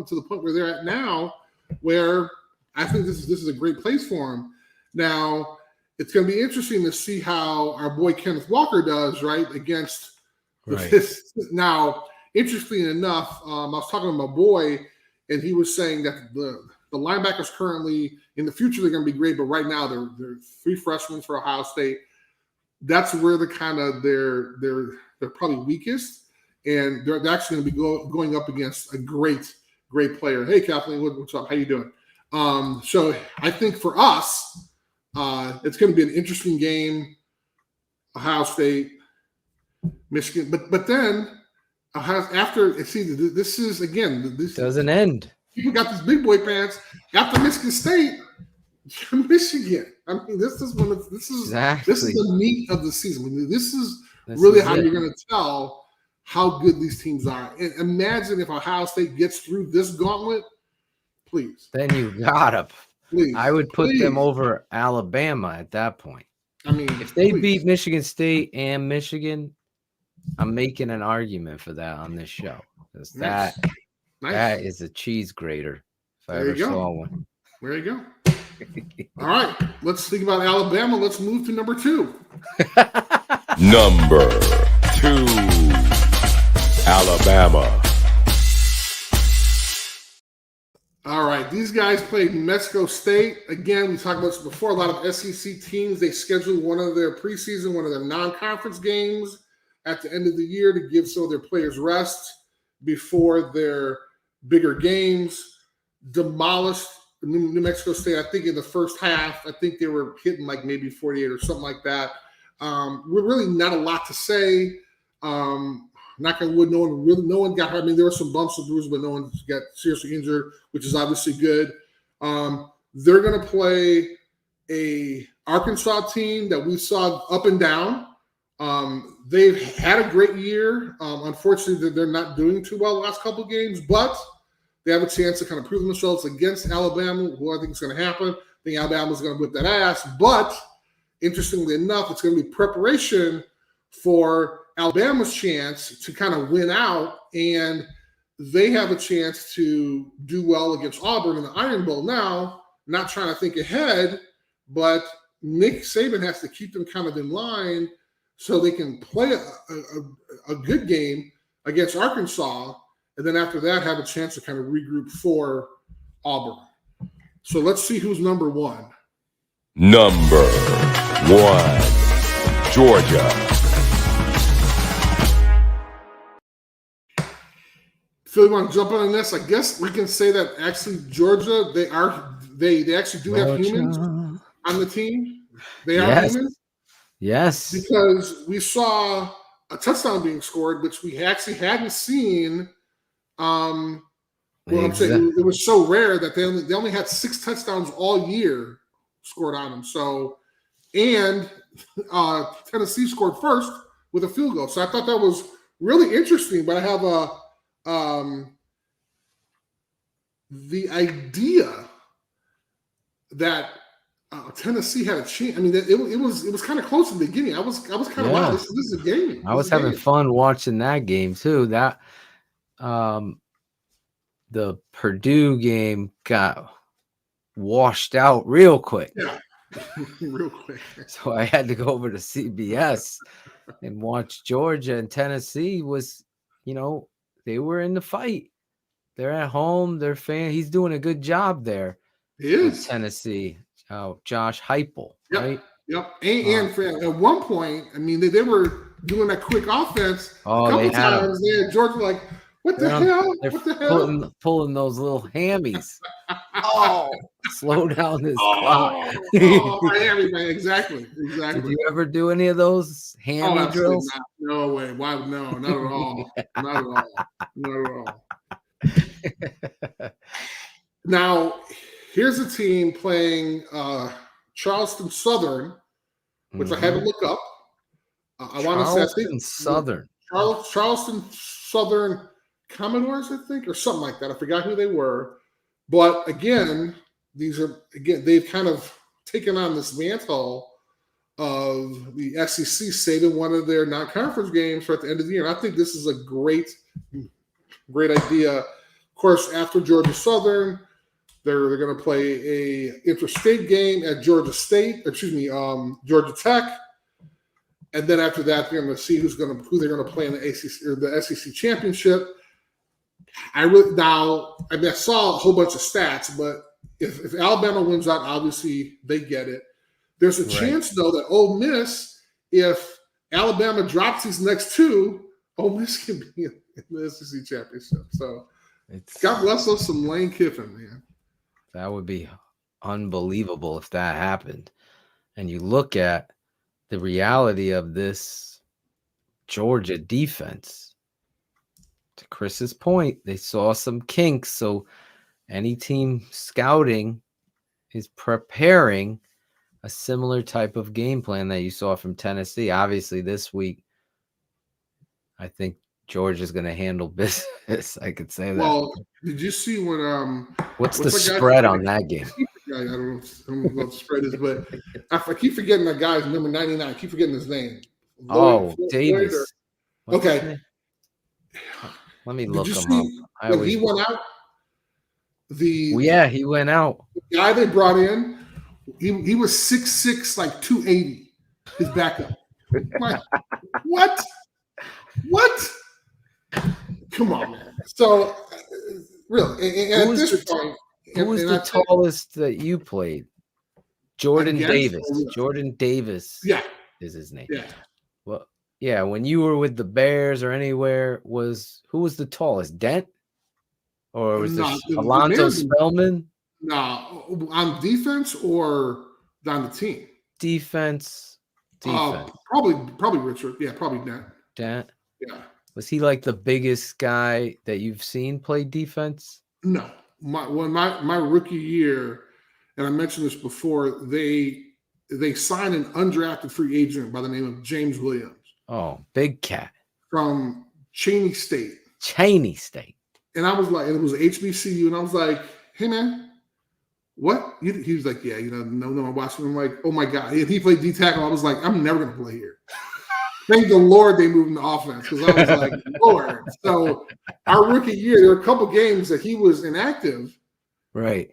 to the point where they're at now, where I think this is a great place for them. Now, it's going to be interesting to see how our boy Kenneth Walker does, right, against this. Now, interestingly enough, I was talking to my boy, and he was saying that the linebackers currently, in the future, they're going to be great, but right now they're 3 freshmen for Ohio State. That's where they're probably weakest, and they're actually going to be going up against a great player. Hey, Kathleen, what's up? How you doing? So I think for us, it's going to be an interesting game. Ohio State, Michigan, but then after this is again this doesn't end. People got these big boy pants after Michigan State. Michigan. I mean, this is the meat of the season. I mean, this is really how you're going to tell how good these teams are. And imagine if Ohio State gets through this gauntlet, please. Then you gotta. Please, I would put them over Alabama at that point. I mean, if they beat Michigan State and Michigan, I'm making an argument for that on this show. Because that is a cheese grater if I ever saw one. There you go. All right, let's think about Alabama. Let's move to number 2. Number 2, Alabama. All right, these guys played New Mexico State. Again, we talked about this before. A lot of SEC teams, they schedule one of their preseason, one of their non-conference games at the end of the year to give some of their players rest before their bigger games. Demolished New Mexico State, I think in the first half. I think they were hitting like maybe 48 or something like that. We're really not a lot to say. Knock on wood, no one got hurt. I mean, there were some bumps and bruises, but no one got seriously injured, which is obviously good. They're going to play a Arkansas team that we saw up and down. They've had a great year. Unfortunately, they're not doing too well the last couple of games, but they have a chance to kind of prove themselves against Alabama, who I think is going to happen. I think Alabama's going to whip that ass. But interestingly enough, it's going to be preparation for Alabama's chance to kind of win out, and they have a chance to do well against Auburn in the Iron Bowl. Now, not trying to think ahead, but Nick Saban has to keep them kind of in line so they can play a good game against Arkansas, and then after that have a chance to kind of regroup for Auburn. So let's see who's number 1. Number 1, Georgia. Phil, you want to jump on this? I guess we can say that actually Georgia, they actually do have humans on the team. They are humans. Yes. Because we saw a touchdown being scored, which we actually hadn't seen. I'm saying it was so rare that they only had 6 touchdowns all year scored on them. So, and Tennessee scored first with a field goal. So I thought that was really interesting. But I have the idea that Tennessee had a chance. I mean, it was kind of close in the beginning. I was kind of wow. This is a game. I was having fun watching that game too. That the Purdue game got washed out real quick. Yeah, real quick. So I had to go over to CBS and watch Georgia and Tennessee. Was they were in the fight. They're at home. They're He's doing a good job there. He is. Tennessee. Josh Heupel, right? Yep. And at one point, I mean, they were doing that quick offense. Oh, a couple they had times. They had Georgia like, what the hell? They're What the hell? pulling those little hammies. Oh, slow down this clock. Hammy, man. Exactly. Did you ever do any of those hammy drills? Not. No way. Why? No, not at all. Not at all. Not at all. Now, here's a team playing Charleston Southern, which I had to look up. I want to say, I think Southern. Charleston Southern Commodores, I think, or something like that. I forgot who they were. But again, they've kind of taken on this mantle of the SEC saving one of their non-conference games for at the end of the year. And I think this is a great idea. Of course, after Georgia Southern, they're going to play a interstate game at Georgia Tech. And then after that, they're going to see who they're going to play in the ACC or the SEC championship. I saw a whole bunch of stats, but if Alabama wins out, obviously they get it. There's a chance though that Ole Miss, if Alabama drops these next two, Ole Miss can be in the SEC championship. So God bless us some Lane Kiffin, man. That would be unbelievable if that happened. And you look at the reality of this Georgia defense. To Chris's point, they saw some kinks. So any team scouting is preparing a similar type of game plan that you saw from Tennessee. Obviously, this week, I think Georgia's going to handle business. I could say that. Well, did you see when what's the spread on that game? I don't know what the spread is, but I keep forgetting that guy's number 99. I keep forgetting his name. Davis. Okay. Let me look him up. When he went out, he went out. The guy they brought in, he was 6'6", like 280. His backup. Like, what? Come on, man. So, really, and at this point, who was the tallest that you played? Jordan Davis. Jordan Davis. Yeah, is his name. Yeah. Well, yeah. When you were with the Bears or anywhere, who was the tallest? Dent, or was it Alonzo Spellman? No, on defense or on the team? Defense. Probably Richard. Yeah, probably Dent. Dent. Yeah. Was he like the biggest guy that you've seen play defense? No. My rookie year, and I mentioned this before, they signed an undrafted free agent by the name of James Williams. Oh, big cat. From Cheney State. And I was like, and it was HBCU, and I was like, hey, man, what? He was like, yeah, no, I'm watching. I'm like, oh, my God. He played D-tackle. I was like, I'm never going to play here. Thank the Lord they moved into offense, because I was like, Lord. So our rookie year, there were a couple games that he was inactive. Right.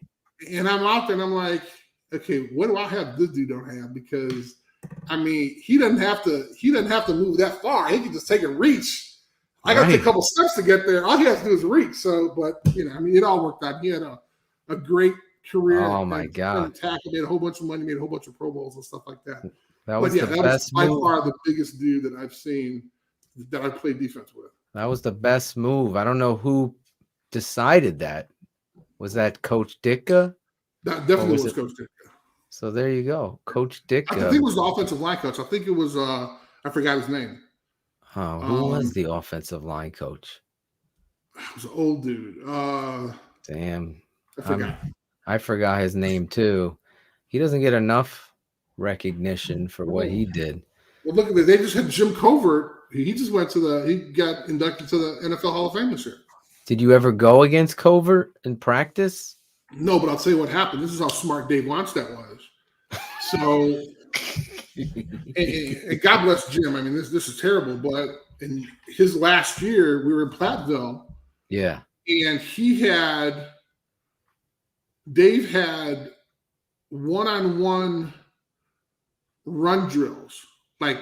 And I'm out there and I'm like, okay, what do I have this dude don't have? Because I mean, he doesn't have to move that far. He can just take a reach. I got to take a couple steps to get there. All he has to do is reach. So, but it all worked out. He had a great career. Oh my God. Made a whole bunch of money, made a whole bunch of Pro Bowls and stuff like that. That was by far the biggest dude that I've seen that I played defense with. That was the best move. I don't know who decided that. Was that Coach Ditka? That definitely was Coach Ditka. So there you go. Coach Ditka. I think it was the offensive line coach. I think it was I forgot his name. Oh, who was the offensive line coach? It was an old dude. Damn. I I forgot his name too. He doesn't get enough recognition for what he did. Well, look at it. They just had Jim Covert. He just he got inducted to the NFL Hall of Fame this year. Did you ever go against Covert in practice? No, but I'll tell you what happened. This is how smart Dave Wannstedt was. So, and God bless Jim. I mean, this is terrible, but in his last year, we were in Platteville. Yeah. And Dave had one-on-one run drills. Like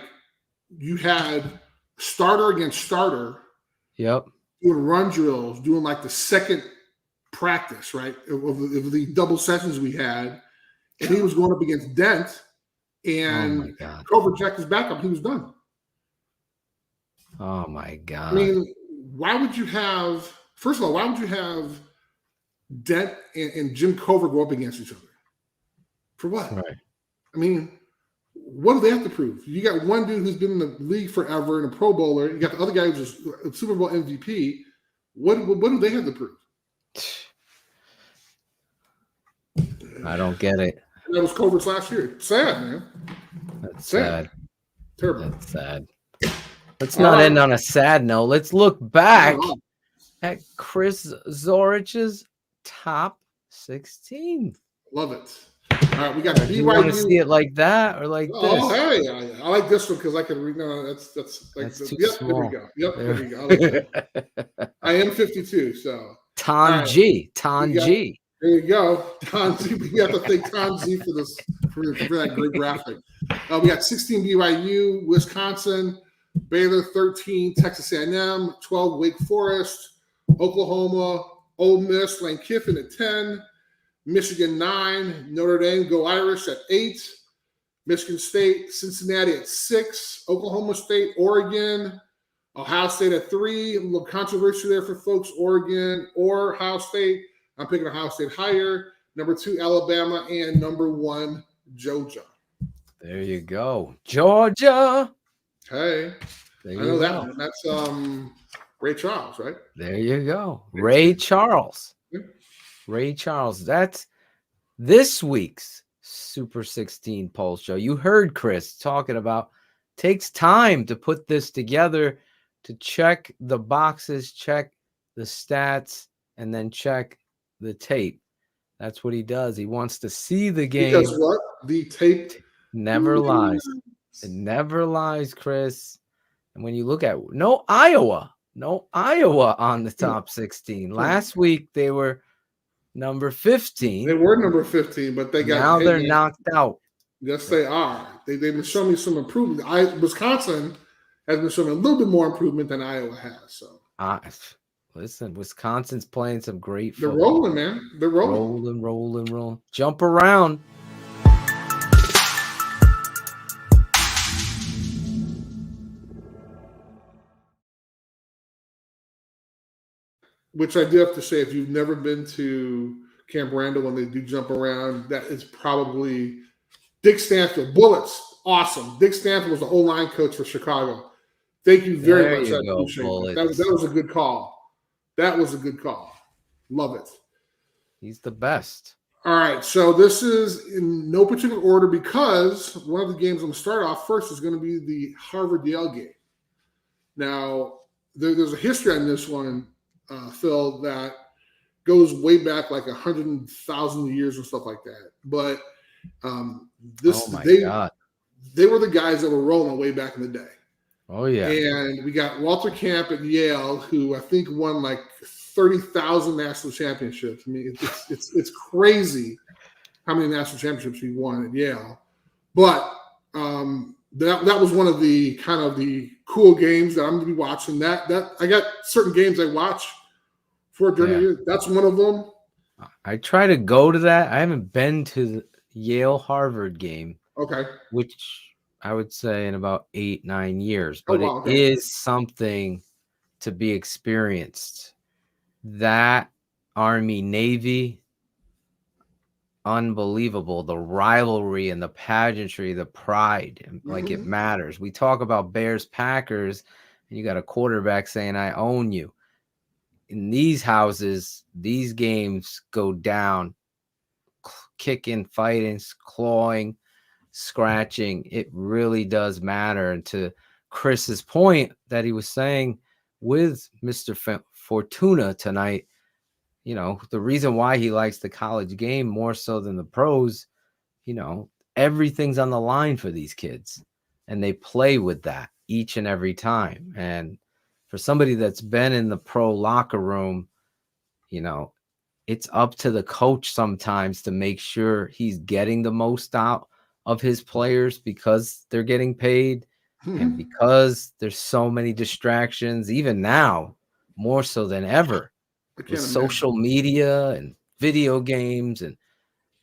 you had starter against starter. Yep. Doing run drills, doing like the second practice, right? Of the double sessions we had. And he was going up against Dent And God. COVID checked his backup. He was done. Oh my God. I mean, why would you have? First of all, why would you have Dent and Jim Covert go up against each other? For what? Right. I mean, what do they have to prove? You got one dude who's been in the league forever and a Pro Bowler. You got the other guy who's a Super Bowl MVP. What do they have to prove? I don't get it. And that was Covert's last year. Sad, man. That's sad. Terrible. That's sad. Let's not end on a sad note. Let's look back at Chris Zorich's top 16. Love it. All right, we got BYU. You want to see it like that or like this? Oh, hey, I like this one because I can read. No, that's like too yep, small. There we go. Yep, there we go. I, like I am 52, so Tanji. There you go. Tanji. We have to thank Tanji for this for that great graphic. We got 16 BYU, Wisconsin, Baylor 13, Texas A&M 12, Wake Forest, Oklahoma, Ole Miss, Lane Kiffin at 10. Michigan 9, Notre Dame, go Irish at 8, Michigan State, Cincinnati at 6, Oklahoma State, Oregon, Ohio State at 3. A little controversy there for folks, Oregon or Ohio State. I'm picking Ohio State higher. Number 2, Alabama, and number 1, Georgia. There you go. Georgia. Hey, I know that one. That's Ray Charles, right? There you go. Ray Charles. Ray Charles. That's this week's Super 16 Pulse Show. You heard Chris talking about takes time to put this together, to check the boxes, check the stats, and then check the tape. That's what he does. He wants to see the game. Because what? The tape never lies. It never lies, Chris. And when you look at no Iowa on the top 16. Last week they were number 15. They were number 15, but they got now they're knocked out. Yes, they are. They've been showing me some improvement. Wisconsin has been showing a little bit more improvement than Iowa has. So listen, Wisconsin's playing some great football. They're rolling, man. They're rolling. Rolling. Jump around. Which I do have to say, if you've never been to Camp Randall when they do jump around, that is probably Dick Stanfield. Bullets, awesome. Dick Stanfield was the O-line coach for Chicago. Thank you very much. That was a good call. That was a good call. Love it. He's the best. All right, so this is in no particular order because one of the games I'm going to start off first is going to be the Harvard-Yale game. Now, there's a history on this one, Phil, that goes way back like 100,000 years and stuff like that. But they were the guys that were rolling way back in the day. Oh yeah. And we got Walter Camp at Yale, who I think won like 30,000 national championships. I mean, it's crazy how many national championships he won at Yale. But that was one of the kind of the cool games that I'm going to be watching. That I got certain games I watch for during the year. That's one of them. I try to go to that. I haven't been to the Yale-Harvard game. Okay. Which I would say in about 8-9 years. But it is something to be experienced. That Army-Navy, unbelievable. The rivalry and the pageantry, the pride, like it matters. We talk about Bears-Packers, and you got a quarterback saying, I own you. In these houses, these games go down, kicking, fighting, clawing, scratching. It really does matter. And to Chris's point that he was saying with Mr. Fortuna tonight, you know, the reason why he likes the college game more so than the pros, you know, everything's on the line for these kids, and they play with that each and every time. And for somebody that's been in the pro locker room, you know, it's up to the coach sometimes to make sure he's getting the most out of his players because they're getting paid and because there's so many distractions, even now, more so than ever, with social media and video games and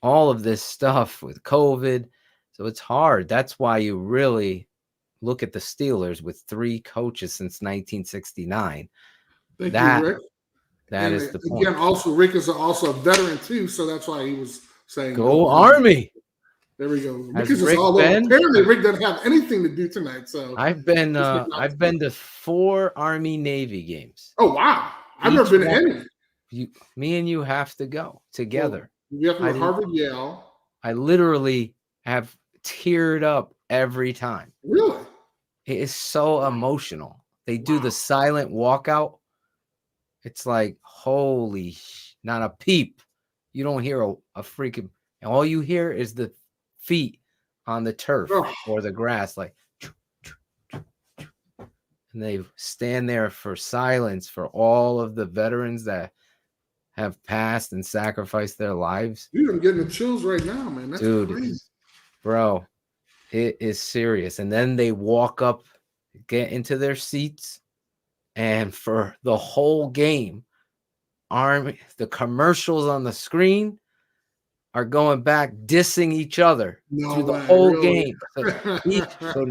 all of this stuff with COVID. So it's hard. That's why you really look at the Steelers with 3 coaches since 1969. Thank you, Rick. That And is the point. again, also Rick is also a veteran too, so that's why he was saying Go Army. There we go. Has Because it's Rick all over. been? Apparently, Rick doesn't have anything to do tonight. So I've been to 4 Army Navy games. Oh wow! I've never been to any. Me and you have to go together. Well, we have to go to Harvard, Yale. I literally have teared up every time. Really? It is so emotional. They do the silent walkout. It's like, holy, not a peep. You don't hear a freaking, and all you hear is the feet on the turf or the grass, like, and they stand there for silence for all of the veterans that have passed and sacrificed their lives. Dude, I'm getting the chills right now, man. That's crazy. Bro, it is serious. And then they walk up, get into their seats, and for the whole game, the commercials on the screen are going back dissing each other through the whole game. So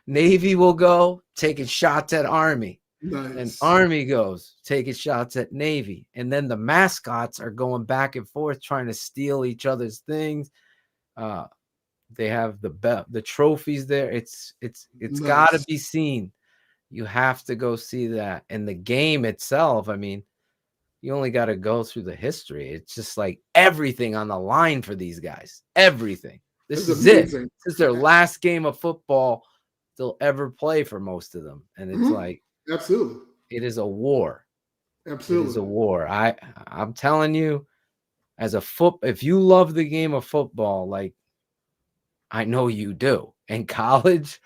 Navy will go taking shots at Army. Nice. And Army goes taking shots at Navy. And then the mascots are going back and forth trying to steal each other's things. They have the trophies there. It's nice. Got to be seen. You have to go see that. And the game itself, I mean, you only got to go through the history. It's just like everything on the line for these guys. Everything. This is it. This is their last game of football they'll ever play for most of them. And it's like, absolutely, it is a war. Absolutely, it is a war. I'm telling you, if you love the game of football, like I know you do, in college,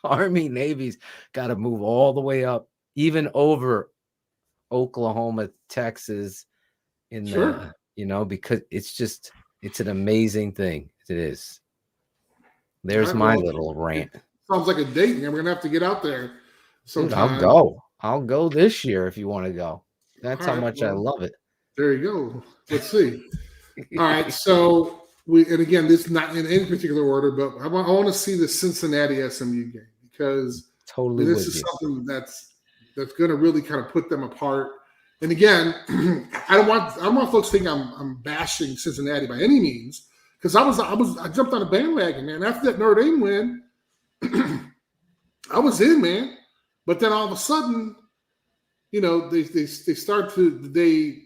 Army, Navy's got to move all the way up, even over Oklahoma, Texas, because it's an amazing thing. It is. There's my little rant. Sounds like a date, man. We're gonna have to get out there sometime. Dude, I'll go this year if you want to go. That's how much I love it. There you go. Let's see. All right, so and again, this is not in any particular order, but I want to see the Cincinnati SMU game because this is something that's going to really kind of put them apart. And again, I don't want folks thinking I'm bashing Cincinnati by any means, because I jumped on a bandwagon, man. After that Notre Dame win, I was in, man. But then all of a sudden, they start to they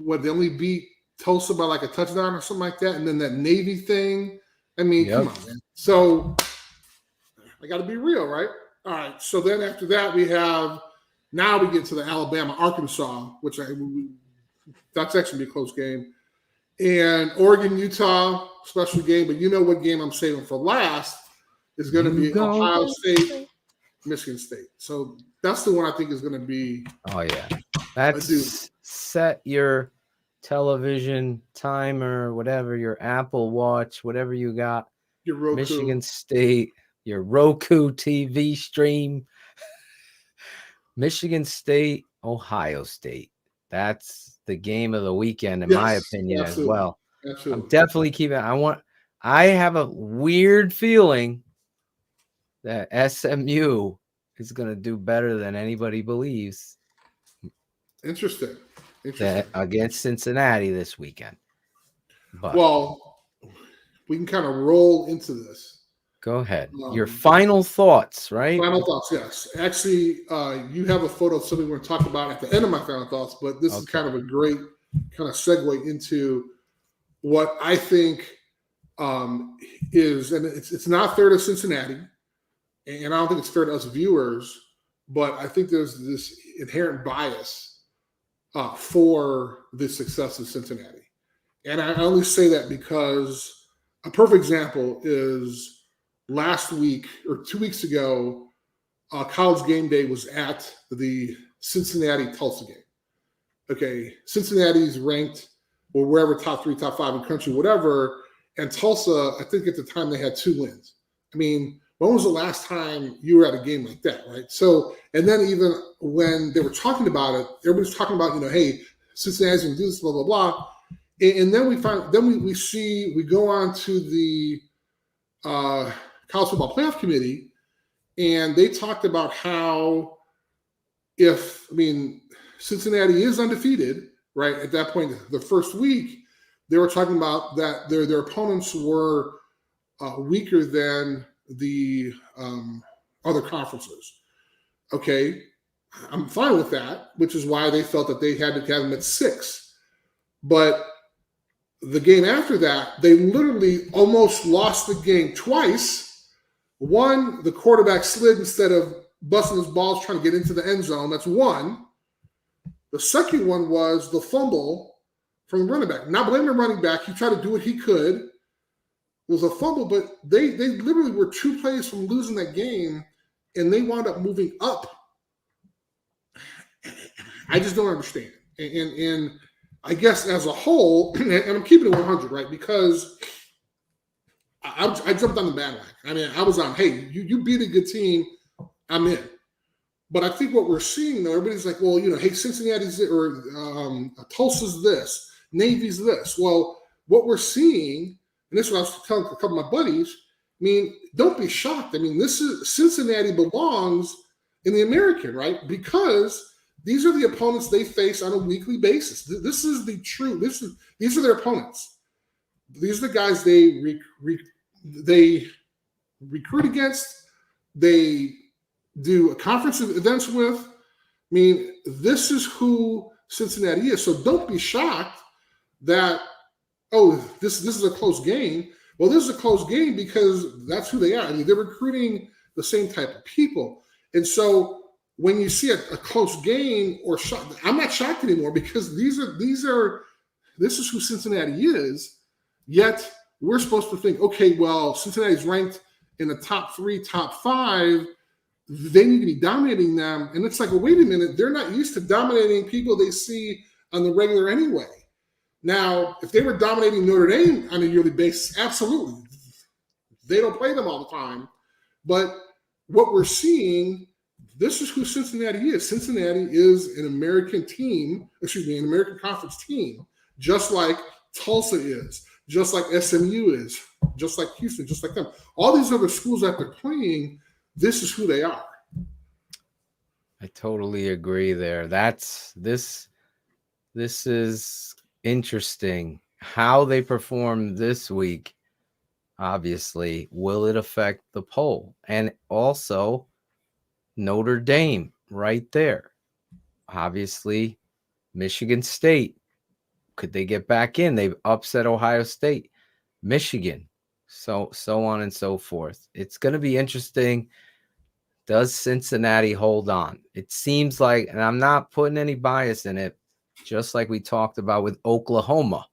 only beat Tulsa by like a touchdown or something like that, and then that Navy thing. I mean, come on, man. So I got to be real, right? All right. So then after that, we get to the Alabama-Arkansas, which that's actually be a close game, and Oregon-Utah special game. But you know what game I'm saving for last is going to be Ohio State, Michigan State. So that's the one I think is going to be. Oh yeah, that's set your television timer, whatever, your Apple Watch, whatever you got. Your Roku. Michigan State, your Roku TV stream. Michigan State, Ohio State. That's the game of the weekend, in my opinion, as well. Absolutely. I'm definitely keeping. I have a weird feeling that SMU is going to do better than anybody believes. Interesting. That against Cincinnati this weekend. But well, we can kind of roll into this. Go ahead. Your final thoughts, right? Final thoughts, yes. Actually, you have a photo of something we're going to talk about at the end of my final thoughts, but this is kind of a great kind of segue into what I think is, and it's not fair to Cincinnati, and I don't think it's fair to us viewers, but I think there's this inherent bias for the success of Cincinnati. And I only say that because a perfect example is last week or 2 weeks ago, College Game Day was at the Cincinnati-Tulsa game. Okay, Cincinnati's ranked or wherever top 3, top 5 in the country, whatever. And Tulsa, I think at the time they had 2 wins. I mean, when was the last time you were at a game like that, right? So, and then even when they were talking about it, everybody's talking about, hey, Cincinnati's going to do this, blah, blah, blah. And then we go on to the college football playoff committee, and they talked about how Cincinnati is undefeated, right? At that point, the first week, they were talking about that their opponents were weaker than the other conferences. Okay, I'm fine with that, which is why they felt that they had to have them at 6. But the game after that, they literally almost lost the game twice. One, the quarterback slid instead of busting his balls trying to get into the end zone. That's one. The second one was the fumble from the running back. Not blaming the running back. He tried to do what he could. It was a fumble, but they literally were 2 plays from losing that game, and they wound up moving up. I just don't understand. And I guess as a whole, and I'm keeping it 100, right? Because I jumped on the bandwagon. I mean, I was on, hey, you beat a good team, I'm in. But I think what we're seeing, though, everybody's like, well, hey, Cincinnati's or Tulsa's this, Navy's this. Well, what we're seeing, and this is what I was telling a couple of my buddies, don't be shocked. Cincinnati belongs in the American, right? Because these are the opponents they face on a weekly basis. This is the true. These are their opponents. These are the guys they recruit against. They do conference events with. This is who Cincinnati is. So don't be shocked that this is a close game. Well, this is a close game because that's who they are. They're recruiting the same type of people, and so. When you see a close game or shot, I'm not shocked anymore because this is who Cincinnati is. Yet we're supposed to think, okay, well, Cincinnati's ranked in the top 3, top 5. They need to be dominating them. And it's like, well, wait a minute. They're not used to dominating people they see on the regular anyway. Now, if they were dominating Notre Dame on a yearly basis, absolutely. They don't play them all the time. But what we're seeing, this is who Cincinnati is. Cincinnati is an American team, an American Conference team, just like Tulsa is, just like SMU is, just like Houston, just like them. All these other schools that they're playing, this is who they are. I totally agree there. This is interesting. How they perform this week, obviously, will it affect the poll? And also Notre Dame right there. Obviously, Michigan State. Could they get back in? They've upset Ohio State, Michigan, so on and so forth. It's going to be interesting. Does Cincinnati hold on? It seems like, and I'm not putting any bias in it, just like we talked about with Oklahoma.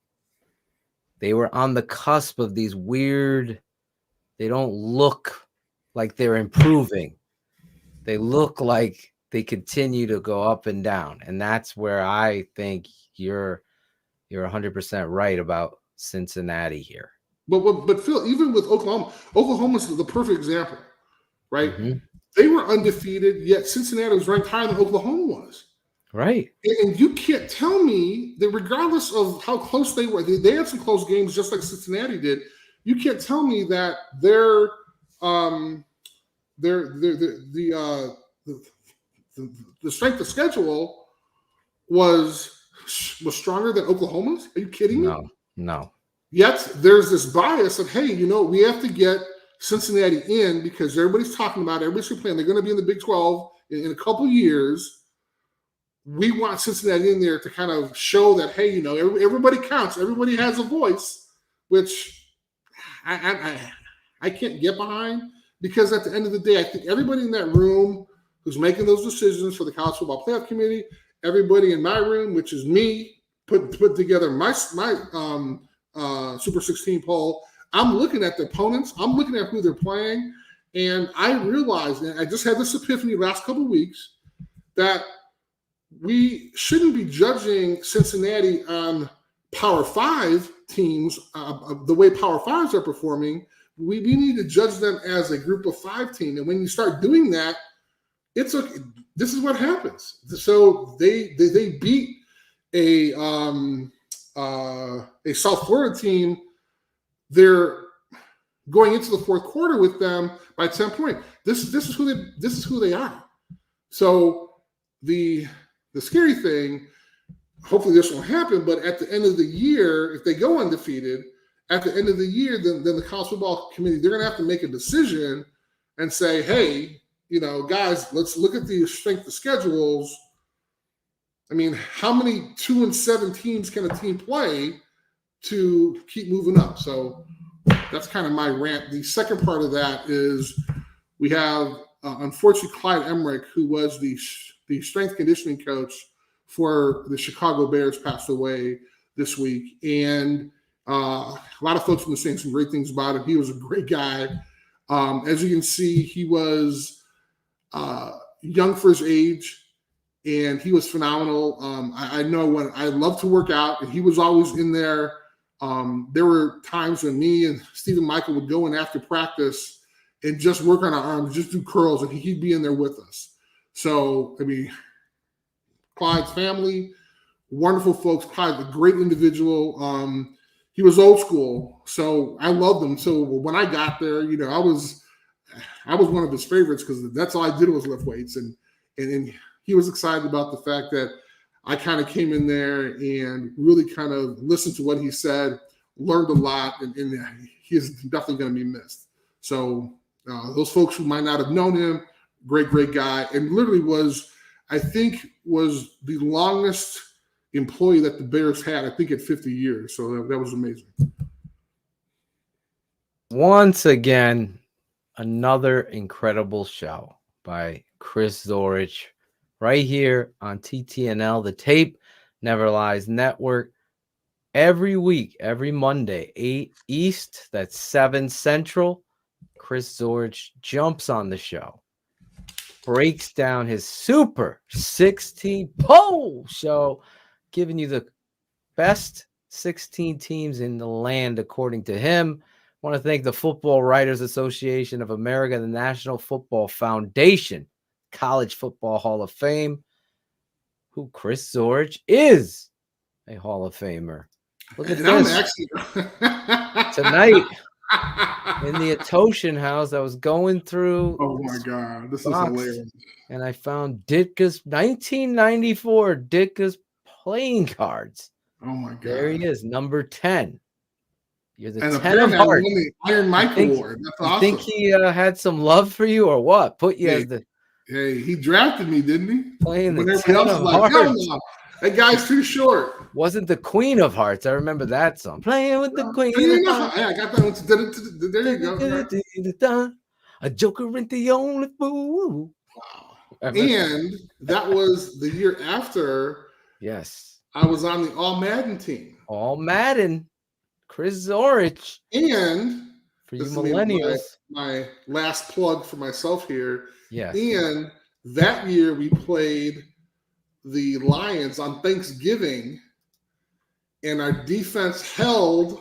They were on the cusp of these weird, they don't look like they're improving. They look like they continue to go up and down. And that's where I think you're 100% right about Cincinnati here. But Phil, even with Oklahoma's the perfect example, right? Mm-hmm. They were undefeated, yet Cincinnati was ranked higher than Oklahoma was. Right. And you can't tell me that regardless of how close they were, they had some close games just like Cincinnati did. You can't tell me that the strength of schedule was stronger than Oklahoma's. Are you kidding me? No. Yet there's this bias of, hey, we have to get Cincinnati in because everybody's talking about it. Everybody's complaining. They're going to be in the Big 12 in a couple years. We want Cincinnati in there to kind of show that, hey, everybody counts. Everybody has a voice, which I can't get behind because at the end of the day, I think everybody in that room who's making those decisions for the College Football Playoff Committee, everybody in my room, which is me, put together my Super 16 poll. I'm looking at the opponents. I'm looking at who they're playing. And I realized, and I just had this epiphany last couple of weeks, that we shouldn't be judging Cincinnati on Power 5 teams, the way Power 5s are performing. We need to judge them as a group of 5 team. And when you start doing that, this is what happens. So they beat a a South Florida team, they're going into the fourth quarter with them by 10 points. This is who they are. So the scary thing, hopefully this won't happen, but at the end of the year, if they go undefeated, at the end of the year, then the college football committee, they're going to have to make a decision and say, hey, guys, let's look at the strength of schedules. I mean, how many 2-7 teams can a team play to keep moving up? So that's kind of my rant. The second part of that is we have, unfortunately, Clyde Emmerich, who was the strength conditioning coach for the Chicago Bears, passed away this week. And a lot of folks have been saying some great things about him. He was a great guy. As you can see, he was young for his age, and he was phenomenal. I know when I love to work out, and he was always in there. There were times when me and Stephen Michael would go in after practice and just work on our arms, just do curls, and he'd be in there with us. So, I mean, Clyde's family, wonderful folks. Clyde's a great individual. He was old school, so I loved him. So when I got there, I was one of his favorites because that's all I did was lift weights, and he was excited about the fact that I kind of came in there and really kind of listened to what he said, learned a lot, and he is definitely going to be missed. So those folks who might not have known him, great guy, and literally was the longest employee that the Bears had, I think, at 50 years. So that was amazing. Once again, another incredible show by Chris Zorich right here on TTNL, the Tape Never Lies Network. Every week, every Monday, 8 East, that's 7 Central, Chris Zorich jumps on the show, breaks down his Super 16 poll show, giving you the best 16 teams in the land, according to him. I want to thank the Football Writers Association of America, the National Football Foundation, College Football Hall of Fame, who Chris Zorich is a Hall of Famer. Look at this. Tonight, in the Atoshan house, I was going through. Oh my God, this is hilarious. And I found Ditka's 1994 Ditka's playing cards. Oh my God. There he is, number 10. You're the and 10 of hearts. The Iron Mike Award. That's awesome. You think he had some love for you or what? Put you as the. Hey, he drafted me, didn't he? Playing when the 10 of hearts. No, that guy's too short. Wasn't the Queen of Hearts? I remember that song. Playing with the Queen of Hearts. Yeah, I got that one. There you go. A joker ain't the only fool. Wow. And that was the year after. Yes. I was on the All Madden team. All Madden. Chris Zorich. And for you millennials. My last plug for myself here. Yes. And that year we played the Lions on Thanksgiving, and our defense held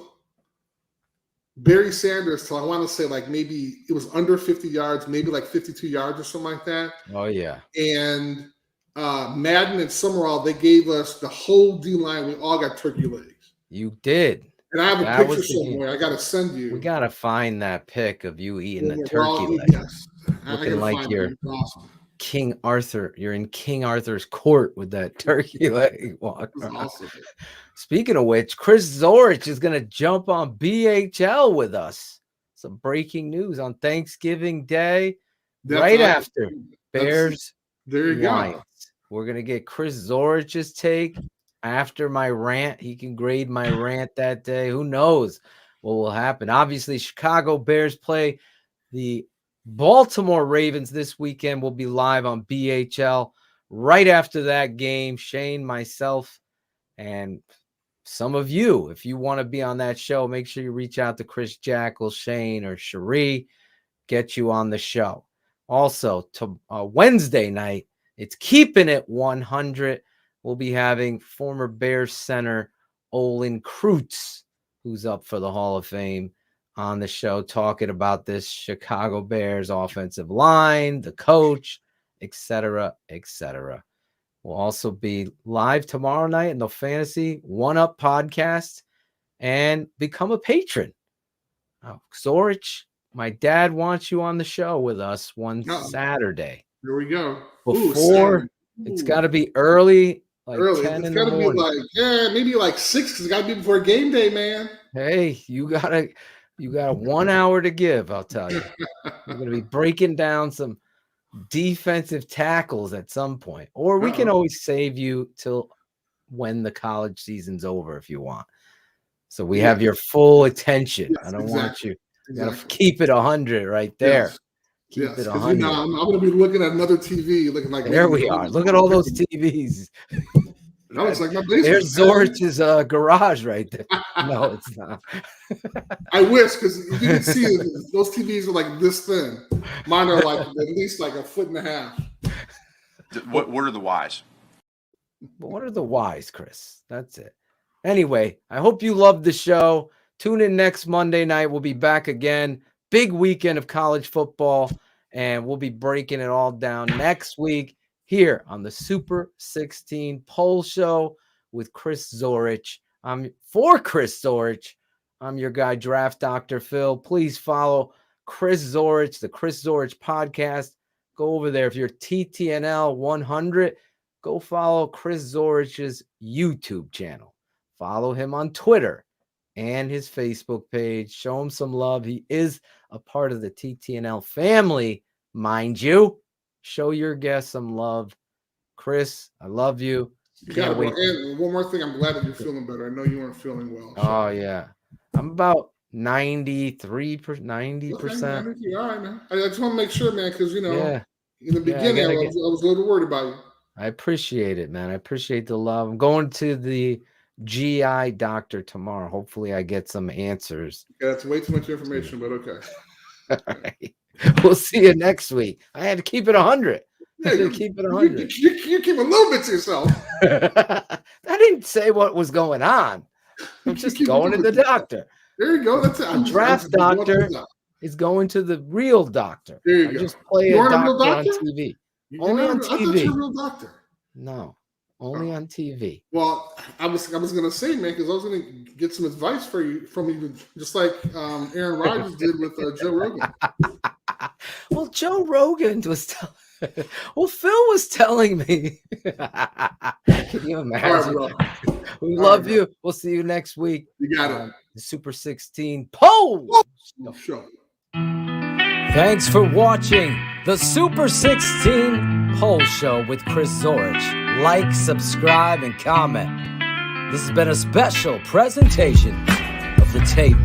Barry Sanders till I want to say like maybe it was under 50 yards, maybe like 52 yards or something like that. Oh, yeah. And Madden and Summerall, they gave us the whole D-line. We all got turkey legs. You did. And I have a picture somewhere. I got to send you. We got to find that pic of you eating a turkey leg. Yes. Looking like you're awesome. King Arthur. You're in King Arthur's court with that turkey leg walk. Awesome. Speaking of which, Chris Zorich is going to jump on BHL with us. Some breaking news on Thanksgiving Day, after Bears. There you Lions. go. We're going to get Chris Zorich's take after my rant. He can grade my rant that day. Who knows what will happen? Obviously, Chicago Bears play the Baltimore Ravens this weekend. Will be live on BHL right after that game. Shane, myself, and some of you, if you want to be on that show, make sure you reach out to Chris Jackal, Shane, or Cherie. Get you on the show. Also, to Wednesday night, it's Keeping It 100. We'll be having former Bears center Olin Kreutz, who's up for the Hall of Fame, on the show talking about this Chicago Bears offensive line, the coach, etc., etc. We'll also be live tomorrow night in the Fantasy One Up podcast and become a patron. Zorich, my dad wants you on the show with us one Saturday. Here we go. It's got to be early, like early. 10 It's in got the to be morning. like, maybe like 6 because it's got to be before game day, man. Hey, you got 1 hour to give, I'll tell you. We're going to be breaking down some defensive tackles at some point. Or we can always save you till when the college season's over if you want. So we have your full attention. Yes, I don't want you. Exactly. Got to keep it 100 right there. Yes. Keep it 100. I'm going to be looking at another TV, looking like there we are. Look at all those TVs. That looks like my basement. There's Zorich's garage right there. No, it's not. I wish, because you can see those TVs are like this thin. Mine are like at least like 1.5 feet. What are the whys? What are the whys, Chris? That's it. Anyway, I hope you loved the show. Tune in next Monday night. We'll be back again. Big weekend of college football, and we'll be breaking it all down next week here on the Super 16 Poll Show with Chris Zorich. For Chris Zorich, I'm your guy, Draft Dr. Phil. Please follow Chris Zorich, the Chris Zorich podcast. Go over there. If you're TTNL 100, go follow Chris Zorich's YouTube channel. Follow him on Twitter and his Facebook page. Show him some love. He is a part of the TTNL family, mind you. Show your guests some love. Chris, I love you. Yeah, and one more thing. I'm glad that you're feeling better. I know you weren't feeling well. So. Oh, yeah. I'm about 90%. Okay, 90. All right, man. I just want to make sure, man, because, in the beginning, I was a little worried about you. I appreciate it, man. I appreciate the love. I'm going to the GI doctor tomorrow. Hopefully I get some answers. Yeah, that's way too much information, but okay. All right. We'll see you next week. I had to keep it 100. Yeah, you keep it 100. You keep a little bit to yourself. I didn't say what was going on. I'm just going to the doctor. There you go. That's it. The draft doctor is going to the real doctor. There you I go. just play You a are doctor, a real doctor on TV. Only on I thought TV. you were a real doctor. No, only on TV. Well, I was gonna say, man, because I was gonna get some advice from you, just like Aaron Rodgers did with Joe Rogan. Well, Joe Rogan was Phil was telling me. Can you imagine? All right, bro. We love you. We'll see you next week. You got it. The Super 16 Poll Show. Thanks for watching the Super 16 Poll Show with Chris Zorich. Like, subscribe, and comment. This has been a special presentation of the Tape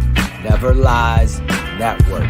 Never Lies Network.